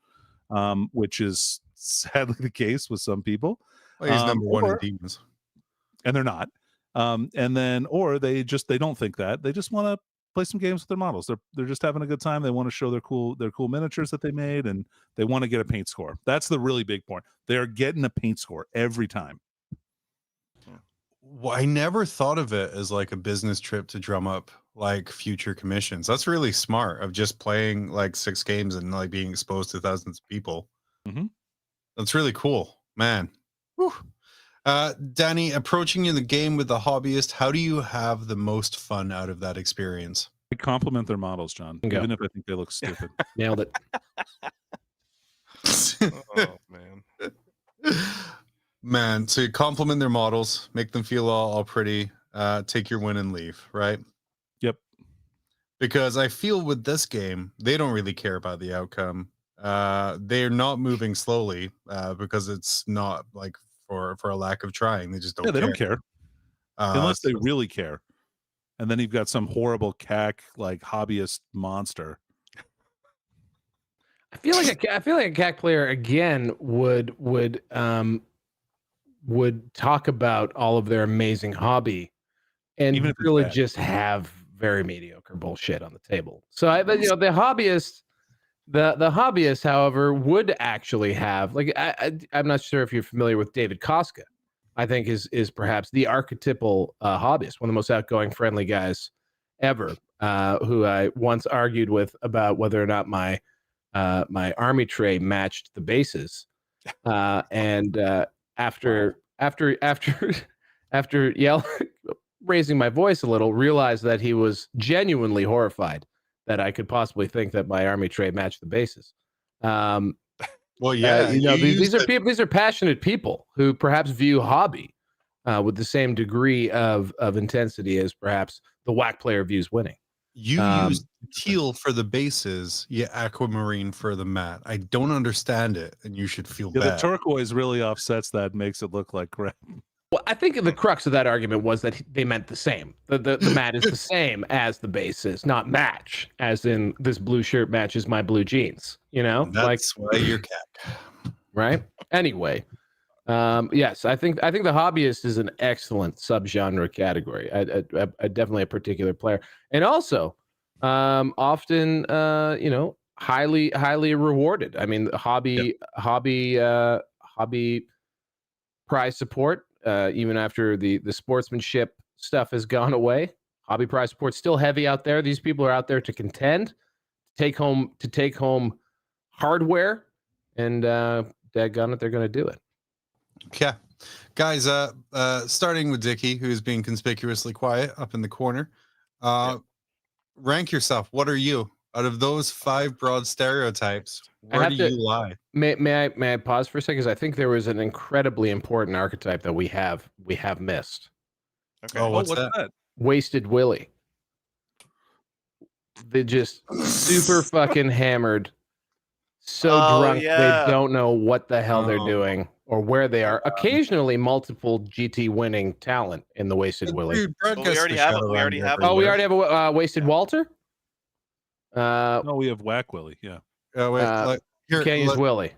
which is sadly the case with some people. Well, he's number one in teams, and they're not. And then, or they don't think that. They just want to play some games with their models. They're just having a good time. They want to show their cool miniatures that they made, and they want to get a paint score. That's the really big point. They're getting a paint score every time. Well, I never thought of it as like a business trip to drum up like future commissions. That's really smart of just playing like 6 games and like being exposed to thousands of people. Mm-hmm. That's really cool, man. Whew. Danny, approaching in the game with the hobbyist, how do you have the most fun out of that experience? I compliment their models, John, even if I think they look stupid. Nailed it. Oh man. Man, so you compliment their models, make them feel all pretty, take your win and leave, right? Yep. Because I feel with this game, they don't really care about the outcome. They're not moving slowly because it's not like for a lack of trying. They just don't care. They don't care. Unless they really care. And then you've got some horrible CAC like hobbyist monster. I feel like a CAC player again would talk about all of their amazing hobby and even if really just have very mediocre bullshit on the table. So the hobbyist, however, would actually have like I'm not sure if you're familiar with David Koska. I think is perhaps the archetypal hobbyist, one of the most outgoing, friendly guys ever. Who I once argued with about whether or not my army tray matched the bases, and after raising my voice a little, realized that he was genuinely horrified that I could possibly think that my army tray matched the bases. Well, yeah, these are passionate people who perhaps view hobby with the same degree of intensity as perhaps the Wack player views winning. You use teal for the bases, aquamarine for the mat. I don't understand it, and you should feel bad. The turquoise really offsets that, makes it look like crap. Well, I think the crux of that argument was that they meant the same. The mat is the same as the base is, not match, as in this blue shirt matches my blue jeans. You know, That's why you're cat. Right. Anyway, yes, I think the hobbyist is an excellent subgenre category. I definitely a particular player, and also often highly rewarded. I mean, hobby prize support, even after the sportsmanship stuff has gone away. Hobby prize support still heavy out there. These people are out there to contend, to take home hardware, and daggone it, they're going to do it. Yeah, guys. Starting with Dickie, who is being conspicuously quiet up in the corner. Rank yourself. What are you out of those 5 broad stereotypes? Where do you lie? May I pause for a second? Because I think there was an incredibly important archetype that we have missed. Okay. Oh, what's that? Wasted Willie. They just super fucking hammered, so drunk they don't know what the hell they're doing or where they are. Occasionally, multiple GT winning talent in the Wasted Willie. Dude, Brad Well, we already have a Oh, we already have a Wasted Walter. No, we have Wack Willie. Yeah. Wait, here, Can't use Willie.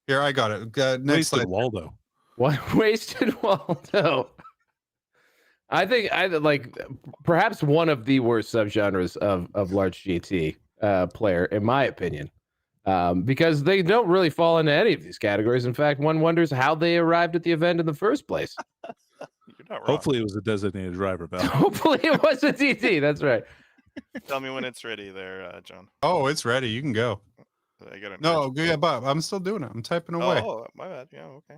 Here, I got it. Next Wasted slide. Waldo. What? Wasted Waldo. I think perhaps one of the worst subgenres of large GT player, in my opinion, because they don't really fall into any of these categories. In fact, one wonders how they arrived at the event in the first place. You're not wrong. Hopefully, it was a designated driver, Val. Hopefully, it was a GT. That's right. Tell me when it's ready, there, John. Oh, it's ready. You can go. I got No, yeah, Bob. I'm still doing it. I'm typing away. Oh, my bad. Yeah, okay.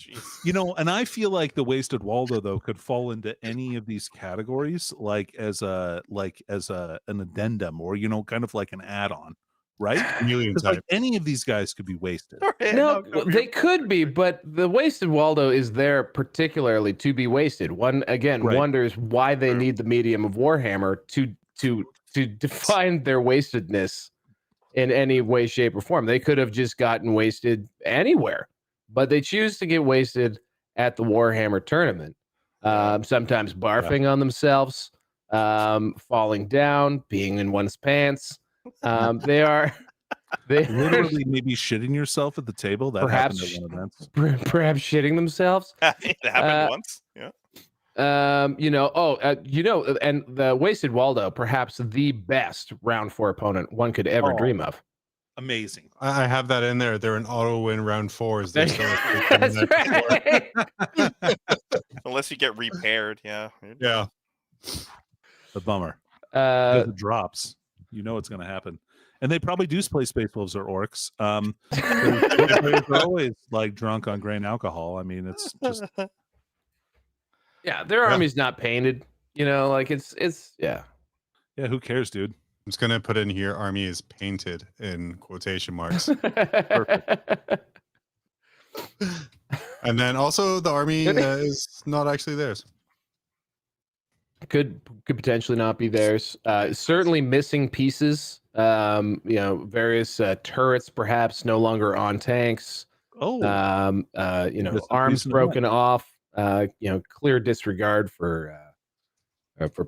Jeez. You know, and I feel like the Wasted Waldo though could fall into any of these categories, like as an addendum, or kind of like an add-on, right? Chameleon Like type. any of these guys could be wasted. No, they could be, but the Wasted Waldo is there particularly to be wasted. One again wonders why they need the medium of Warhammer to define their wastedness in any way, shape, or form. They could have just gotten wasted anywhere, but they choose to get wasted at the Warhammer tournament. Sometimes barfing on themselves, falling down, peeing in one's pants. They Literally maybe shitting yourself at the table. That perhaps happened at one event. perhaps shitting themselves. It happened once. Yeah. And the Wasted Waldo, perhaps the best round 4 opponent one could ever dream of. Amazing. I have that in there. They're an auto win round 4s. That's right. Unless you get repaired, yeah. Yeah. The bummer. Because it drops. You know it's going to happen. And they probably do play Space Wolves or Orcs. They're always like drunk on grain alcohol. I mean, it's just. Yeah, their army's not painted. It's Yeah, who cares, dude? I'm just going to put in here, army is painted in quotation marks. Perfect. And then also the army is not actually theirs. Could potentially not be theirs. Certainly missing pieces. Various turrets perhaps no longer on tanks. Arms broken off. Clear disregard for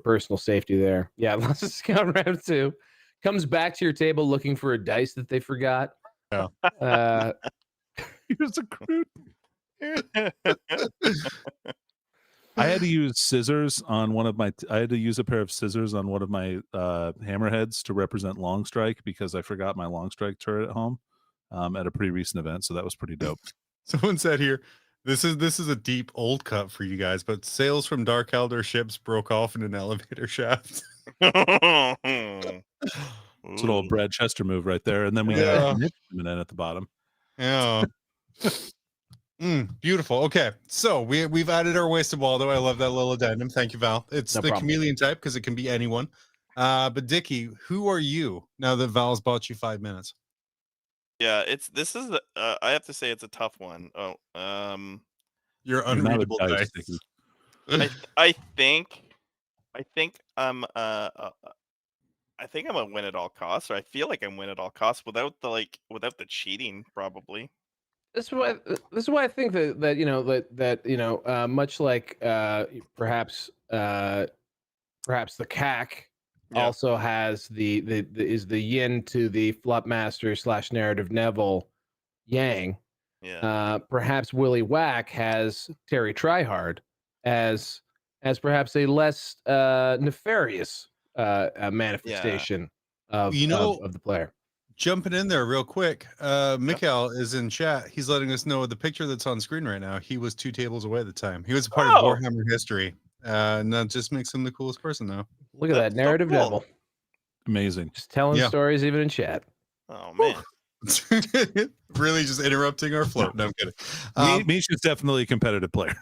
personal safety there. Yeah, lost a scout round 2. Comes back to your table looking for a dice that they forgot. Yeah. Here's a crude. I had to use scissors on one of my. I had to use a pair of scissors on one of my hammerheads to represent long strike because I forgot my long strike turret at home at a pretty recent event. So that was pretty dope. Someone said here, this is a deep old cut for you guys, but sails from Dark Elder ships broke off in an elevator shaft. It's an old Brad Chester move right there, and then we got an instrument at the bottom. Yeah. Beautiful. Okay, so we've added our Wasted Waldo. I love that little addendum. Thank you, Val. It's the chameleon type because it can be anyone. But Dickie, who are you now that Val's bought you 5 minutes? Yeah, I have to say it's a tough one. You're unreadable dice. I think I'm gonna win at all costs, or I feel like I'm win at all costs without the cheating, probably. This is why I think that you know that much like perhaps the CAC also has the is the yin to the Fluff Master / narrative Neville yang. Yeah. Perhaps Willie Wack has Terry Tryhard as perhaps a less nefarious manifestation of the player. Jumping in there real quick, Mikhail is in chat. He's letting us know the picture that's on screen right now. He was 2 tables away at the time. He was a part of Warhammer history, and that just makes him the coolest person now. Look at that narrative Neville. Amazing. Just telling stories even in chat. Oh man. Really just interrupting our flow. No, I'm kidding. Misha's definitely a competitive player.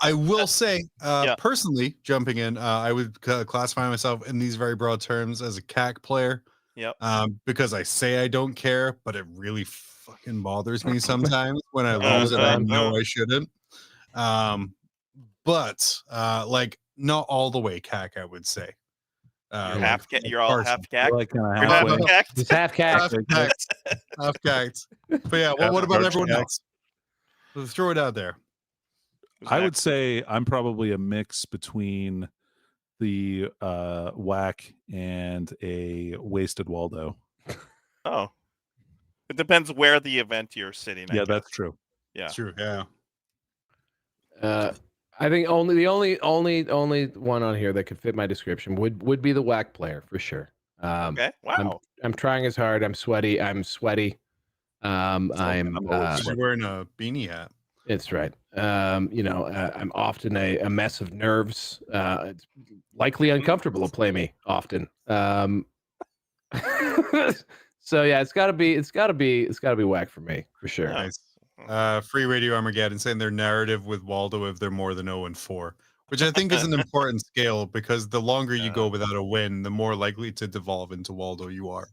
I will say, personally, jumping in, I would classify myself in these very broad terms as a CAC player. Yep. Because I say I don't care, but it really fucking bothers me sometimes when I lose and I know I shouldn't. But like not all the way CAC, I would say. You're all half CAC. Like He's half CAC. Half CAC. But yeah, well, what about everyone else? Let's throw it out there. I would say I'm probably a mix between the Wack and a wasted Waldo. Oh, it depends where the event you're sitting at. Yeah, that's true. Yeah, true. Yeah. I think the only one on here that could fit my description would be the Wack player for sure. Okay. Wow. I'm trying as hard. I'm sweaty. I'm You're wearing a beanie hat. It's right. I'm often a mess of nerves. It's likely uncomfortable to play me often. So yeah, it's gotta be Wack for me for sure. Nice. Free Radio Armageddon saying their narrative with Waldo if they're more than 0-4, which I think is an important scale because the longer you go without a win, the more likely to devolve into Waldo you are.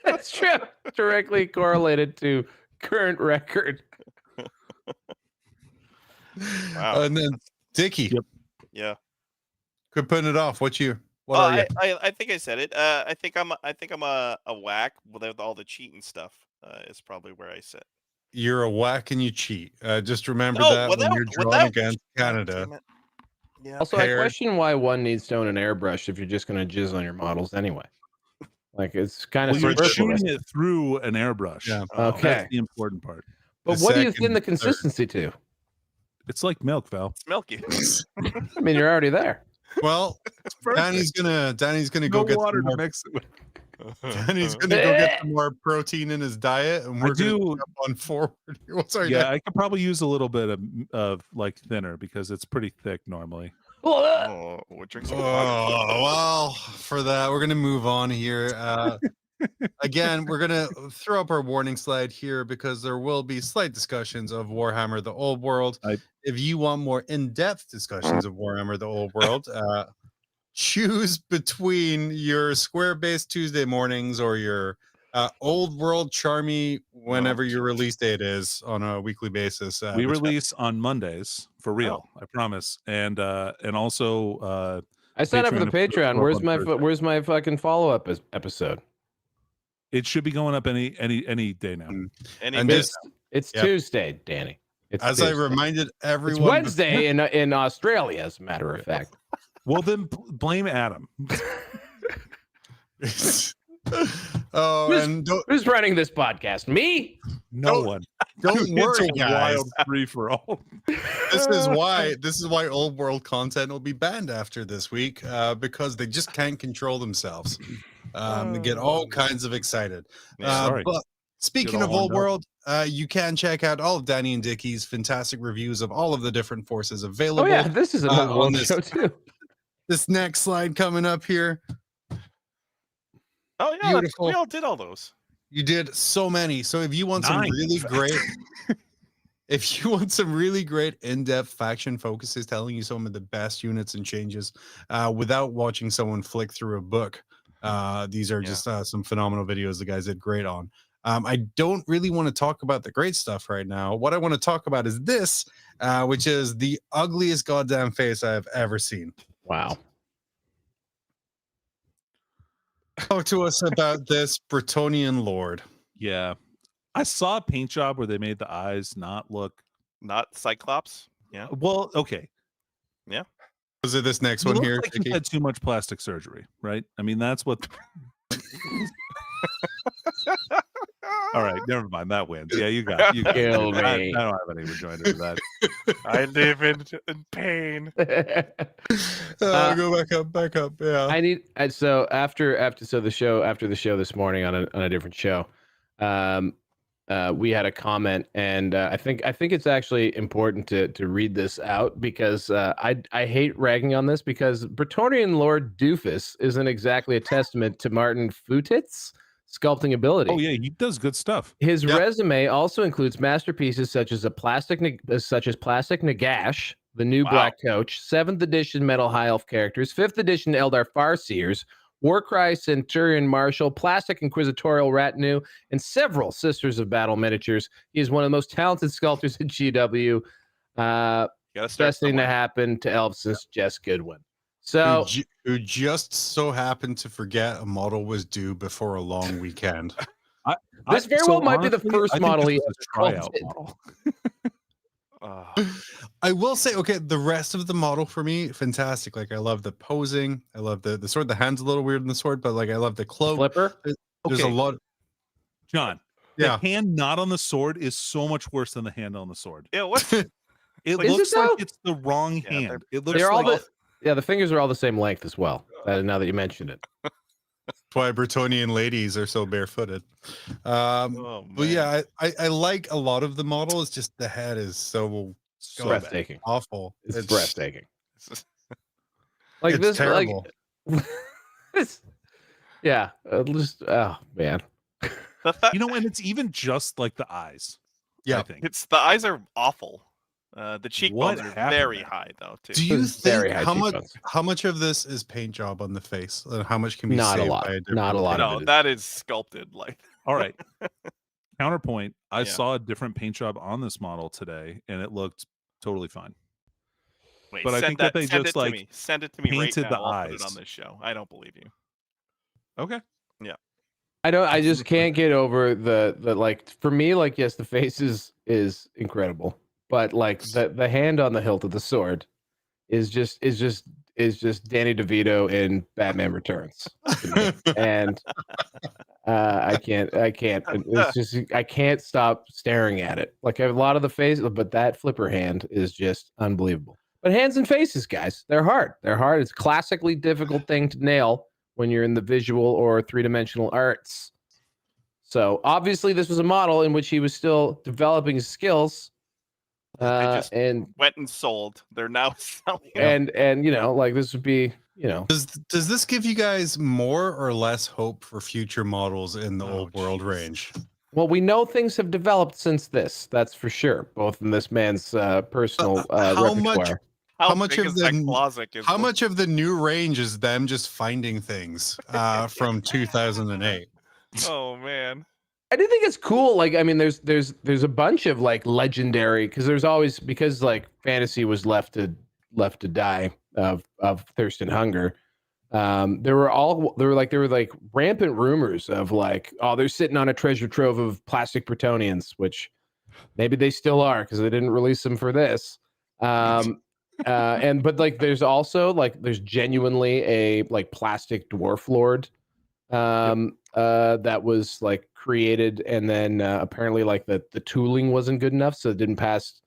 That's true. Directly correlated to current record. Wow. And then Dickie. Yep. Yeah. Quit putting it off. What are you? I think I said it. I think I'm a Wack without all the cheating stuff. Is probably where I sit. You're a Wack and you cheat. Just remember that when you're drawing against Canada. Yeah. Also, I question why one needs to own an airbrush if you're just going to jizz on your models anyway. Like it's kind of you're shooting it through an airbrush. Yeah. Okay. That's the important part. But what do you thin the consistency to? It's like milk, Val. It's milky. I mean, you're already there. Well, Danny's gonna go get water some more, to mix it with. Danny's gonna go get some more protein in his diet, and we're gonna jump on forward. Sorry, I could probably use a little bit of like thinner because it's pretty thick normally. We'll drink some water. Well, for that, we're gonna move on here. Again, we're gonna throw up our warning slide here because there will be slight discussions of Warhammer: The Old World. If you want more in-depth discussions of Warhammer: The Old World, choose between your square-based Tuesday mornings or your Old World Charmy whenever your release date is on a weekly basis. We release on Mondays for real, I promise. And also I signed up for the Patreon. Where's my fucking follow-up episode? It should be going up any day now. It's Tuesday, Danny. As I reminded everyone, it's Wednesday in Australia, as a matter of fact. Well, then blame Adam. Who's running this podcast? Me? No one. Don't worry, guys. Wild free for all. This is why Old World content will be banned after this week because they just can't control themselves. They get all kinds of excited. But speaking of Old World, you can check out all of Danny and Dickie's fantastic reviews of all of the different forces available. Oh yeah, this is an Old World show too. This next slide coming up here. Oh yeah, we all did all those. You did so many. So if you want some really great, if you want some really great in-depth faction focuses telling you some of the best units and changes without watching someone flick through a book, these are just some phenomenal videos the guys did great on. I don't really want to talk about the great stuff right now. What I want to talk about is this, which is the ugliest goddamn face I've ever seen. Wow. Talk to us about this Bretonian lord. Yeah. I saw a paint job where they made the eyes not look. Not Cyclops. Yeah. Well, okay. Was it this next You one look here? like you've Dickie? had too much plastic surgery, right? I mean, that's what. All right, never mind. That wins. Yeah, you got. You got Kill I me. don't have any rejoinder to that. I live in pain. Go back up. Yeah. I need so after the show this morning on a different show, we had a comment, and I think it's actually important to read this out because I hate ragging on this because Bretonnian Lord Doofus isn't exactly a testament to Martin Futit's sculpting ability. Oh yeah, he does good stuff. His resume also includes masterpieces such as Plastic Nagash, the new Black Coach, 7th edition Metal High Elf characters, 5th edition Eldar Farseers, Warcry Centurion Marshal, Plastic Inquisitorial Retinue, and several Sisters of Battle miniatures. He is one of the most talented sculptors at GW. Best thing to happen to elves since Jess Goodwin. So who just so happened to forget a model was due before a long weekend. This very well might be the first I think model this he was a tryout model. I will say, okay, the rest of the model for me, fantastic. Like I love the posing. I love the sword. The hand's a little weird in the sword, but like I love the cloak. Flipper. There's a lot. John, Yeah. the hand not on the sword is so much worse than the hand on the sword. Yeah, what? It Is looks it though? like it's the wrong Yeah, hand. It looks They're all like the fingers are all the same length as well. Now that you mentioned it. That's why Bretonnian ladies are so barefooted. Oh, But man. yeah, I like a lot of the model. It's just the head is so Breathtaking. awful. It's breathtaking. It's Like it's this, terrible. like yeah. Just oh man. the fact, and it's even just like the eyes. Yeah. I think. it's the eyes are awful. The cheekbones What are happened very there? high though too. Do you It's very think high cheekbones. how much of this is paint job on the face, and how much can be Not a saved lot. by Not a lot of No, it is- that is sculpted like. All right. Counterpoint. I Yeah. saw a different paint job on this model today, and it looked totally fine. Wait, But I send think that they send just, it to like, me. Send it to me right painted now. the I'll put it eyes. on this show. I don't believe you. Okay. I just can't get over the like for me, like yes, the face is incredible. But like the hand on the hilt of the sword is just Danny DeVito in Batman Returns. to me. And I can't it's just I can't stop staring at it. Like a lot of the face, but that flipper hand is just unbelievable. But hands and faces, guys, they're hard. They're hard. It's a classically difficult thing to nail when you're in the visual or three-dimensional arts. So obviously this was a model in which he was still developing his skills. just And went and sold. They're now selling. and like this would be, Does this give you guys more or less hope for future models in the Oh, old world jeez. range? well, we know things have developed since this. That's for sure. Both in this man's personal how much- repertoire. how much big of is the- that closet? Is How much of the new range is them just finding things from 2008? Oh man. I do think it's cool. Like, I mean, there's a bunch of like legendary because there's always because like fantasy was left to die of thirst and hunger. There were like rampant rumors of like, oh, they're sitting on a treasure trove of plastic Bretonians, which maybe they still are because they didn't release them for this. But like there's also like there's genuinely a like plastic dwarf lord that was like created and then apparently like the tooling wasn't good enough, so it didn't pass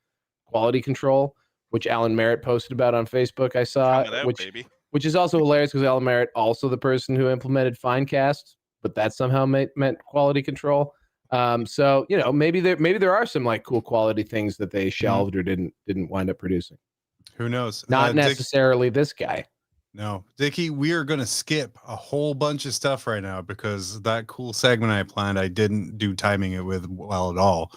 quality control, which Alan Merritt posted about on Facebook. I saw Coming out, baby. which is also hilarious because Alan Merritt also the person who implemented Finecast, but that somehow meant quality control. So maybe there are some like cool quality things that they shelved or didn't wind up producing. Who knows? Not Dick- necessarily this guy. No, Dickie, we are going to skip a whole bunch of stuff right now because that cool segment I planned, I didn't do timing it with well at all.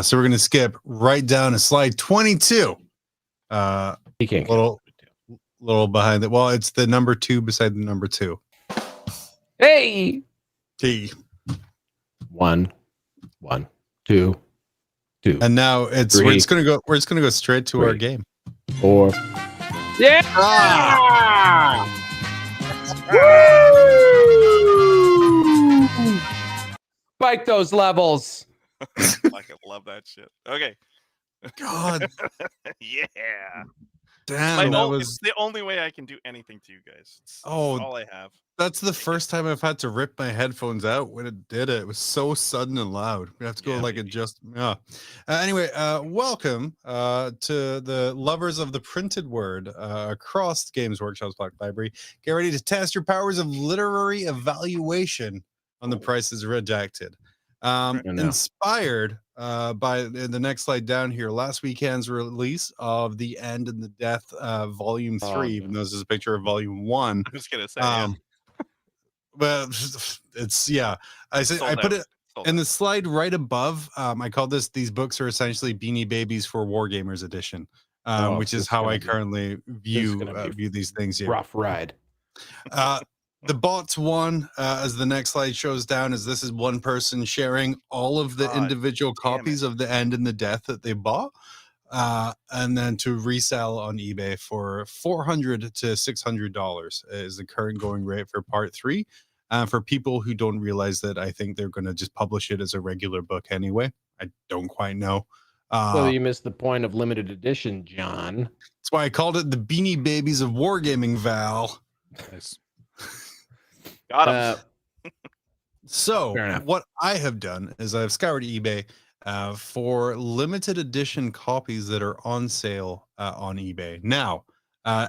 So we're going to skip right down to slide 22. He can't. Little behind it. Well, it's the number 2 beside the number 2. Hey. T. 1, 2, 2, And now we're just going to go straight to our 3. game. 4. Yeah. Woo! Spike those levels. I love that shit. Okay. God Yeah. damn, that was. It's the only way I can do anything to you guys. It's Oh, all I have. that's the first time I've had to rip my headphones out when it did it. It was so sudden and loud. We have to go Yeah, like baby. adjust. Yeah. Anyway, welcome to the lovers of the printed word across Games Workshop's Black Library. Get ready to test your powers of literary evaluation on The Price is Redacted. Inspired by the next slide down here, last weekend's release of The End and the Death Volume 3, even though this is a picture of Volume 1. I was gonna say, yeah. Well, it's I say Sold I put out. it Sold in out. the slide right above. I call these books are essentially Beanie Babies for Wargamers edition, which is how I currently view these things here. Rough ride. The bots one, as the next slide shows down, is this is one person sharing all of the individual copies of The End and the Death that they bought, and then to resell on eBay for $400 to $600 is the current going rate for part 3. For people who don't realize that, I think they're going to just publish it as a regular book anyway. I don't quite know. So you missed the point of limited edition, John. That's why I called it the Beanie Babies of Wargaming, Val. Nice. Got him. So what I have done is I've scoured eBay for limited edition copies that are on sale on eBay. Now,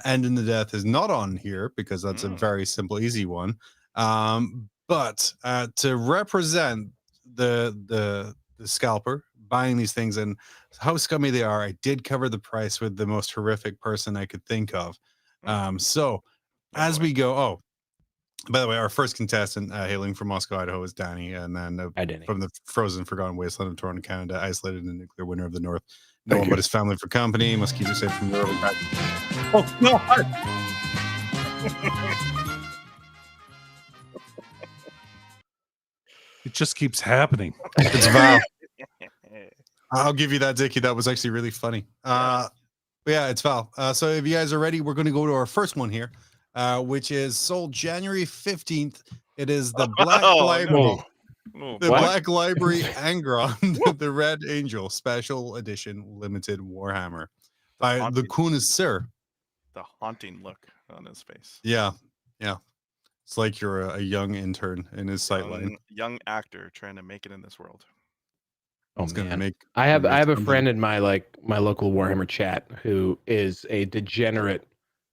End in the Death is not on here because that's a very simple, easy one. But to represent the scalper buying these things and how scummy they are, I did cover the price with the most horrific person I could think of. So as we go, by the way, our first contestant hailing from Moscow, Idaho is Danny, and then from the frozen, forgotten wasteland of Toronto, Canada, isolated and nuclear winter of the North. No one but his family for company. Must keep it safe from the world. Oh, God! It just keeps happening. It's Val. I'll give you that, Dickie. That was actually really funny. But yeah, it's Val. So if you guys are ready, we're going to go to our first one here, which is sold January 15th. It is the Black Library. Black Library Angron, the Red Angel Special Edition Limited Warhammer by the Connoisseur. The haunting look on his face. Yeah. It's like you're a young intern in his sightline. Young actor trying to make it in this world. Oh man, I have a friend in my local Warhammer chat who is a degenerate,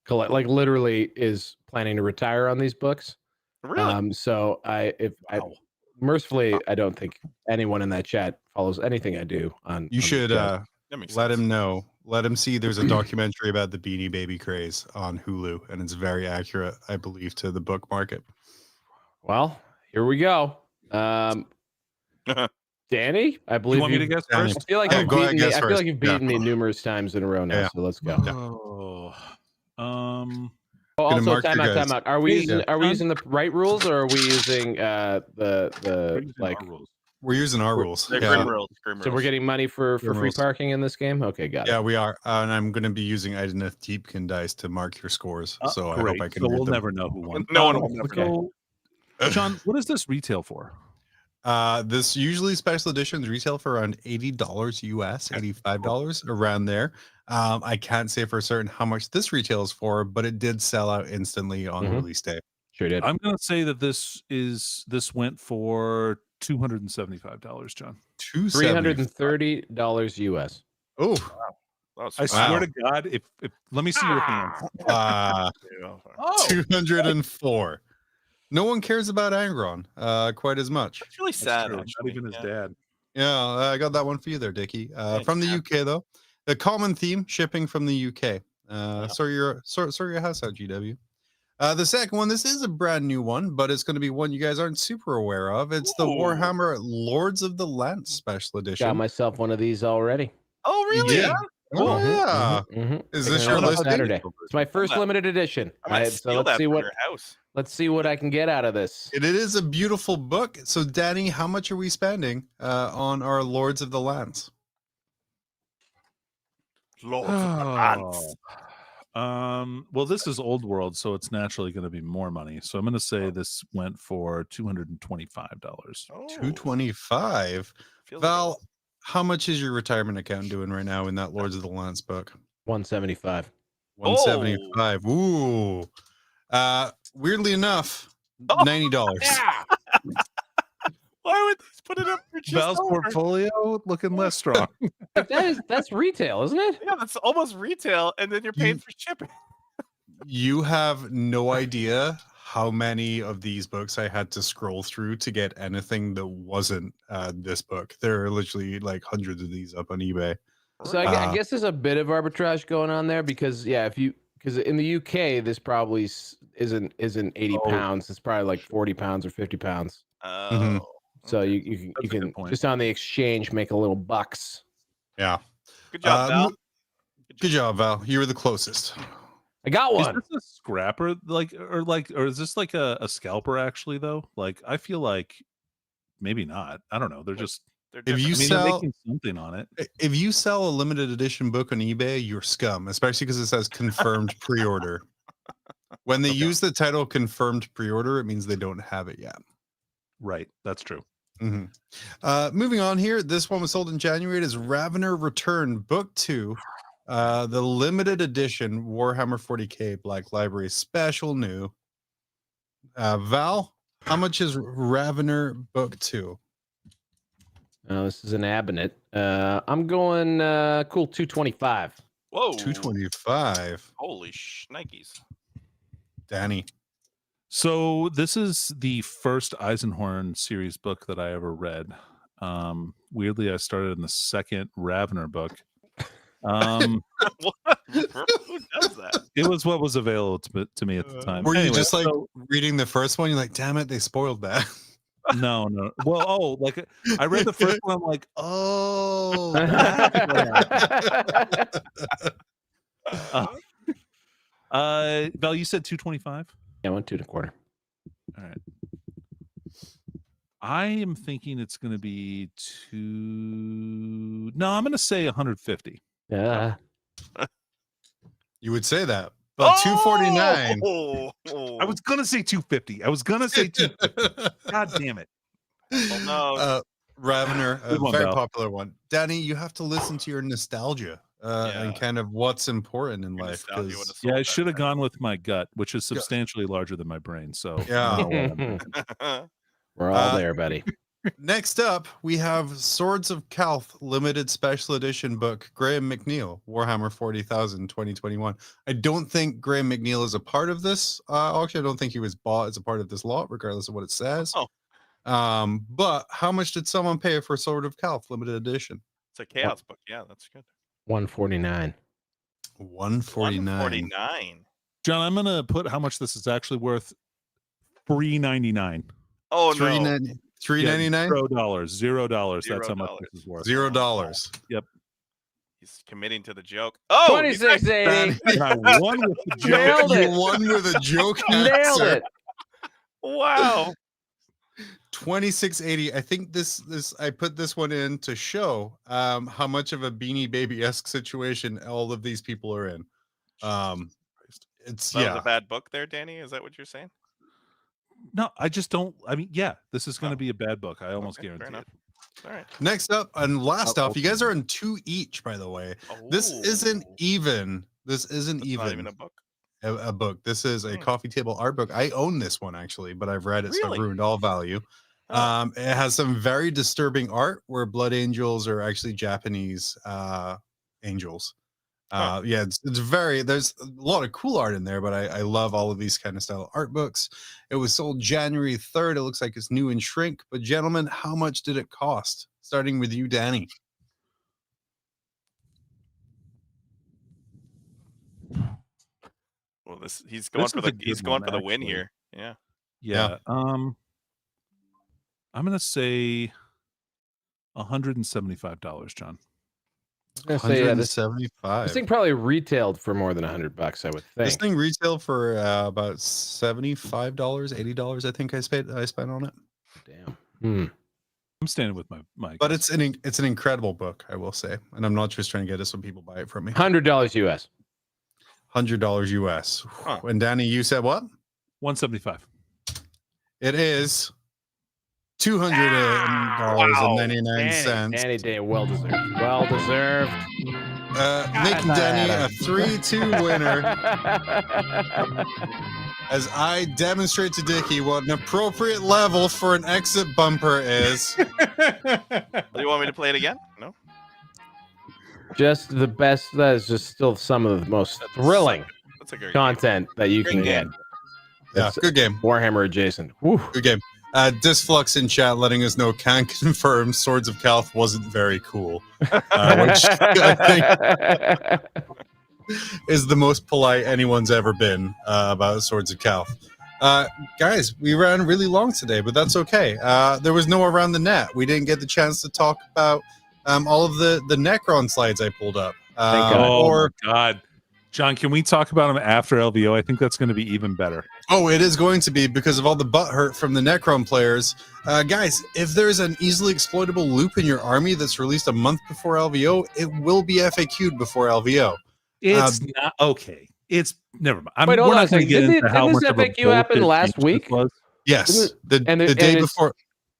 like literally is planning to retire on these books. Really? So mercifully, I don't think anyone in that chat follows anything I do on. You should let him know. Let him see there's a documentary about the Beanie Baby craze on Hulu, and it's very accurate, I believe, to the book market. Well, here we go. Danny, I believe you want me to guess first. I feel like you've beaten me numerous times in a row now. Yeah. So let's go. Also, time out. Are we using the right rules, or are we using rules? We're using our rules. Grim rules. So we're getting money for free parking in this game? Okay, got it. Yeah, we are. And I'm going to be using Idoneth Deepkin dice to mark your scores. So I hope I can. So we'll never know who won. No one will never know. John, what is this retail for? This usually special editions retail for around $80 US, $85 around there. I can't say for certain how much this retails for, but it did sell out instantly on release day. Sure did. I'm going to say that this went for $275, John. $330 US. Oh, wow. I swear to God, if let me see your hands. 204. No one cares about Angron quite as much. It's really sad. Not even his dad. Yeah, I got that one for you there, Dickie. From the UK though, the common theme shipping from the UK. Sort your house out, GW. The second one, this is a brand new one, but it's going to be one you guys aren't super aware of. It's the Warhammer Lords of the Lance Special Edition. Got myself one of these already. Oh, really? Yeah. Oh, yeah. Is this your list? Saturday. It's my first limited edition. So let's see what I can get out of this. It is a beautiful book. So, Danny, how much are we spending on our Lords of the Lance? Lords of the Lance. Well, this is old world, so it's naturally going to be more money. So I'm going to say this went for $225. Oh, $225. feels Val, like how much is your retirement account doing right now in that Lords of the Lance book? 175. 175. Ooh. Weirdly enough, Oh, $90. Yeah. why would they put it up for just Val's over? portfolio looking less strong. Like that's retail, isn't it? Yeah, that's almost retail, and then you're paying for shipping. You have no idea how many of these books I had to scroll through to get anything that wasn't this book. There are literally like hundreds of these up on eBay. So I guess there's a bit of arbitrage going on there because because in the UK this probably isn't 80 pounds. It's probably like 40 pounds or 50 pounds. Mhm. So okay. you That's a can good point. just on the exchange make a little bucks. Yeah. Good job, Val. Good job, Val. You were the closest. I got Is one. this a scrapper, or is this like a scalper? Actually, though, like I feel like maybe not. I don't know. They're just. They're If you different. They're sell making something on it. if you sell a limited edition book on eBay, you're scum, especially because it says confirmed pre-order. When they use the title confirmed pre-order, it means they don't have it yet. Right. That's true. Mhm. Moving on here, this one was sold in January. It is Ravener Return, Book 2, the limited edition Warhammer 40k Black Library special new. Val, how much is Ravener Book 2? This is an Abinet. I'm going cool 225. Whoa. 225. Holy shnikes. Danny. So this is the first Eisenhorn series book that I ever read. Weirdly, I started in the second Ravener book. What? Who does that? It was what was available to me at the time. Were you Anyway, just like so- reading the first one? You're like, damn it, they spoiled that. no. Well, like I read the first one. I'm like, oh. Val, you said 225. Yeah, I went 2.25. All right. I am thinking it's going to be No, I'm going to say 150. Yeah. You would say that. But 249. Oh, I was going to say 250. I was going to say 250. God damn it. oh no. Ravener, a Good one, very Val. popular one. Danny, you have to listen to your nostalgia and kind of what's important in Your life. nostalgia 'cause- would've sold Yeah, I that, should have man. gone with my gut, which is substantially larger than my brain. So Yeah. We're all there, buddy. Next up, we have Swords of Calth limited special edition book, Graham McNeil, Warhammer 40,000, 2021. I don't think Graham McNeil is a part of this auction. I don't think he was bought as a part of this lot, regardless of what it says. Oh. But how much did someone pay for Sword of Calth limited edition? It's a chaos book. Yeah, that's good. 149. 149. 149. John, I'm going to put how much this is actually worth. $3.99. Oh no. $3.99. $0. That's how much $0. this is worth. $0. He's committing to the joke. Oh, he's 2680. And I won with the joke. Nailed it. You won with a joke. Nailed answer. it. wow. 2680. I think this I put this one in to show how much of a Beanie Baby-esque situation all of these people are in. It's That was a bad book there, Danny. Is that what you're saying? No, I just don't. I mean, yeah, this is going to be a bad book. I almost Okay, fair guarantee enough. it. All right. Next up and last off, you guys are in 2 each, by the way. This isn't Oh, even. This isn't that's not even a book. a book. This is a Hmm. coffee table art book. I own this one actually, but I've read it, so I've Really? ruined all value. Oh. It has some very disturbing art where blood angels are actually Japanese angels. Huh. Yeah, it's very, there's a lot of cool art in there, but I love all of these kind of style art books. It was sold January 3rd. It looks like it's new in shrink, but gentlemen, how much did it cost? Starting with you, Danny. Well, he's going This for is a the he's good going one, for the win actually. here. Yeah. Yeah. I'm going to say $175, John. I was gonna say, yeah, this 175. thing probably retailed for more than $100, I would This think. thing retailed for about $75, $80. I think I spent on it. Damn. I'm standing with my But guess. it's an incredible book, I will say, and I'm not just trying to get it so people buy it from me. $100 US. $100 US. Huh. And Danny, you said what? 175. It is $200.99. Danny, well deserved. Well deserved. Making Danny a 3-2 winner as I demonstrate to Dickie what an appropriate level for an exit bumper is. Do you want me to play it again? No. Just the best. That is just still some of the most thrilling That's a great content that you can get. Yeah, It's good game. Warhammer adjacent. Woo. Good game. Disflux in chat letting us know can confirm Swords of Calth wasn't very cool. Which I think is the most polite anyone's ever been about Swords of Calth. Guys, we ran really long today, but that's okay. There was no around the net. We didn't get the chance to talk about all of the Necron slides I pulled up. My God. John, can we talk about them after LVO? I think that's going to be even better. Oh, it is going to be because of all the butt hurt from the Necron players. Guys, if there's an easily exploitable loop in your army that's released a month before LVO, it will be FAQ'd before LVO. It's not okay. It's never mind. Wait, hold we're on not going to get into how much of a FAQ happen bullshit last change week? this was. Yes, the day before.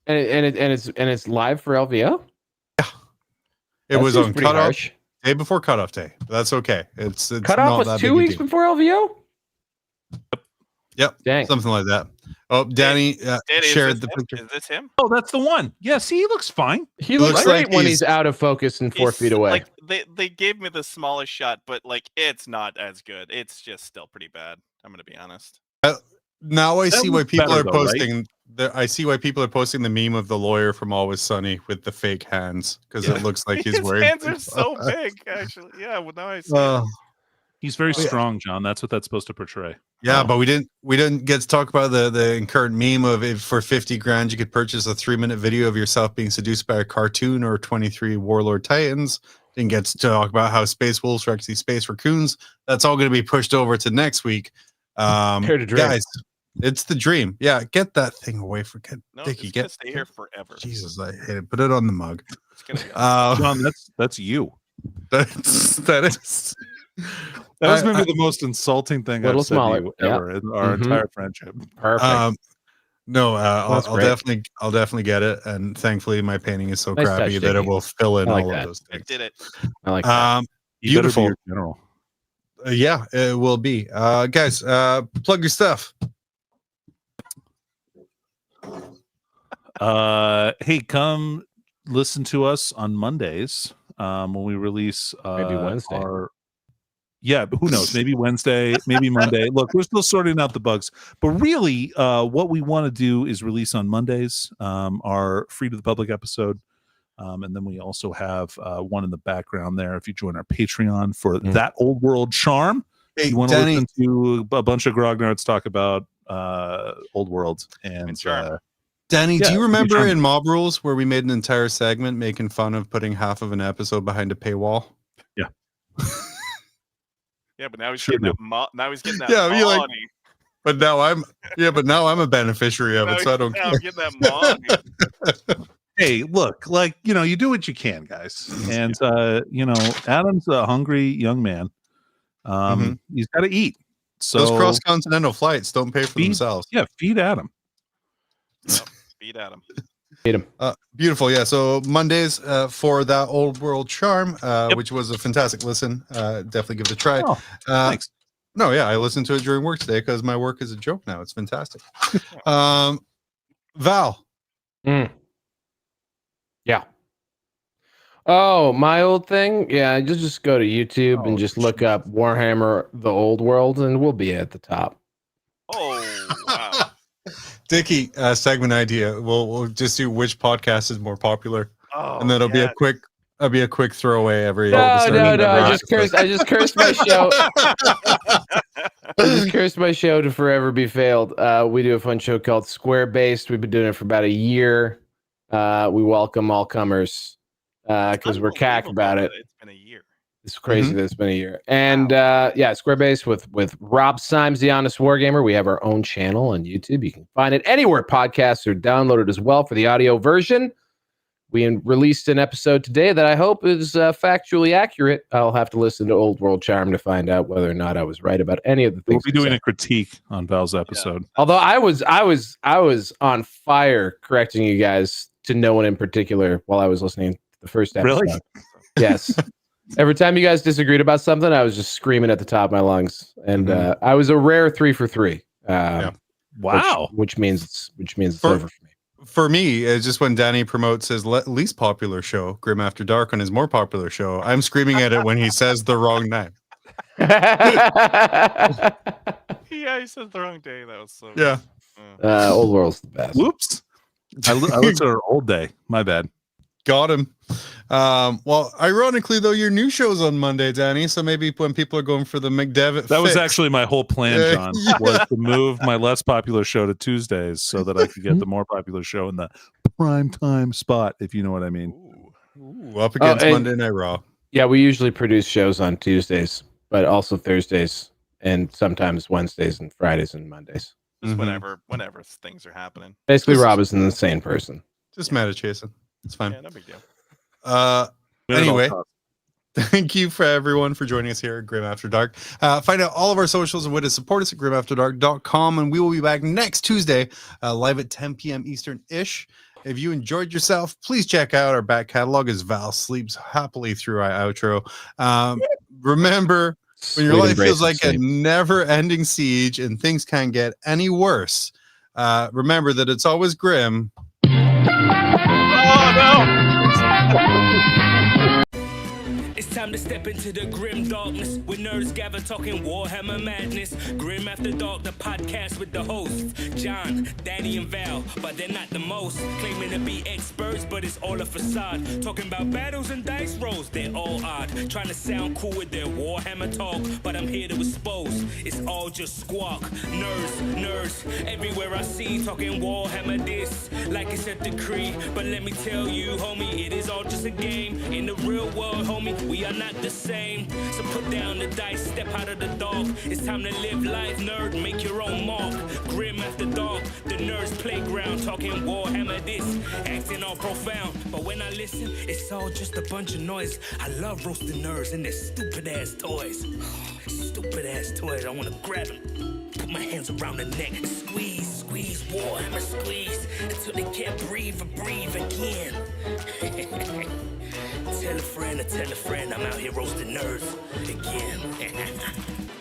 And it's live for LVO. It was on cutoff. Harsh. Day before cutoff day. That's okay. It's Cutoff was 2 weeks before LVO. Yep. Dang. Something like that. Oh, Danny Danny, shared the him? picture. Is this him? Oh, that's the one. Yeah, see, he looks fine. He looks Looks great like when he's- he's out of focus and 4 feet away. Like they gave me the smallest shot, but like it's not as good. It's just still pretty bad. I'm gonna be honest. Now I That see why looks people better are though, right? posting. I see why people are posting the meme of the lawyer from Always Sunny with the fake hands because it looks like he's His wearing. hands are so big, actually. Yeah, well now I see. He's very Yeah. strong, John. That's what that's supposed to portray. Yeah, but we didn't get to talk about the current meme of if for 50 grand you could purchase a 3-minute video of yourself being seduced by a cartoon or 23 warlord titans. Didn't get to talk about how space wolves are actually space raccoons. That's all going to be pushed over to next week. Here to dream. Guys, it's the dream. Yeah, get that thing away from No, Dickie. it's gonna Get stay here forever. Jesus, I hate it. Put it on the mug. It's gonna be John, that's you. That is. That was I- maybe the most insulting thing Little I've said smaller, to you yeah. ever in our Mhm. entire friendship. Perfect. No, That's I'll great. definitely get it, and thankfully my painting is so Nice crappy touch, that it Dickie. will fill in I like all that. of those I things. did it. I like that. You better be Beautiful. your general. Yeah, it will be. Guys, plug your stuff. Hey, come listen to us on Mondays when we release Maybe Wednesday. Yeah, but who knows? Maybe Wednesday, maybe Monday. Look, we're still sorting out the bugs, but really, what we want to do is release on Mondays our free to the public episode, and then we also have one in the background there. If you join our Patreon for that old world charm, Hey, you want to Danny, listen to a bunch of grognards talk about old world and charm. Danny, yeah, do you it'd be remember charming. in Mob Rules where we made an entire segment making fun of putting half of an episode behind a paywall? Yeah, but now he's Sure getting do. that. Now he's getting that. Yeah, you're like- money. But now I'm a beneficiary of Now it, so I don't now care. I'm getting that money. Hey, look, like, you do what you can, guys. And Adam's a hungry young man. He's got to eat. So Those cross-continental flights don't pay for Feed- themselves. yeah, feed Adam. Beat Adam. Beautiful. Yeah. So Mondays for that old world charm, which was a fantastic listen. Definitely give it a try. Oh, thanks. No, yeah, I listened to it during work today because my work is a joke now. It's fantastic. Val. Yeah. Oh, my old thing? Yeah, just go to YouTube and Oh, just look up Warhammer The Old World and we'll be at the top. Oh wow. Dickie, segment idea. We'll just do which podcast is more popular, Oh, and then it'll yeah. be a quick throwaway every. No, episode. I just cursed my show. I just cursed my show to forever be failed. We do a fun show called Square Based. We've been doing it for about a year. We welcome all comers because we're cack about it. It's been a year. It's crazy that it's been a year. And yeah, Square Based with Rob Symes, the Honest Wargamer. We have our own channel on YouTube. You can find it anywhere podcasts are downloaded as well for the audio version. we released an episode today that I hope is factually accurate. I'll have to listen to Old World Charm to find out whether or not I was right about any of the things. We'll be doing a critique on Val's episode. Yeah. Although I was on fire correcting you guys to no one in particular while I was listening to the first episode. Really? Yes. Every time you guys disagreed about something, I was just screaming at the top of my lungs, and I was a rare 3 for 3. Wow. Which means it's over for me. For me, it's just when Danny promotes his least popular show, Grim After Dark, on his more popular show, I'm screaming at it when he says the wrong name. Yeah, he said the wrong day. That was so. Yeah. Old World's the best. Whoops. I looked at our old day. My bad. Got him. Well, ironically, though, your new show's on Monday, Danny. So maybe when people are going for the McDevitt That was fix- actually my whole plan, John, was to move my less popular show to Tuesdays so that I could get the more popular show in the prime time spot, if you know what I mean. Ooh, up against Monday Night Raw. Yeah, we usually produce shows on Tuesdays, but also Thursdays and sometimes Wednesdays and Fridays and Mondays. Just whenever things are happening. Basically, Rob is an insane person. Just mad at chasing. It's fine. Yeah, no big deal. Anyway, thank you for everyone for joining us here at Grim After Dark. Find out all of our socials and way to support us at grimafterdark.com, and we will be back next Tuesday live at 10 p.m. Eastern-ish. If you enjoyed yourself, please check out our back catalog as Val sleeps happily through our outro. Remember, when your life feels like a never-ending siege and things can't get any worse, remember that it's always grim. Oh, no! It's time to step into the grim darkness with nerds gather talking Warhammer madness. Grim After Dark, the podcast with the hosts John, Danny, and Val, but they're not the most. Claiming to be experts, but it's all a facade. Talking about battles and dice rolls, they're all odd. Trying to sound cool with their Warhammer talk, but I'm here to expose. It's all just squawk. Nerds, everywhere I see talking Warhammer this, like it's a decree. But let me tell you, homie, it is all just a game. In the real world, homie, we are not the same. So put down the dice, step out of the dark. It's time to live life, nerd, make your own mark. Grim After Dark, the nerds playground, talking Warhammer this, acting all profound. But when I listen, it's all just a bunch of noise. I love roasting nerds and their stupid ass toys. Stupid ass toys, I wanna grab them, put my hands around the neck, squeeze, Warhammer squeeze, until they can't breathe or breathe again. Tell a friend, I'm out here roasting nerds again.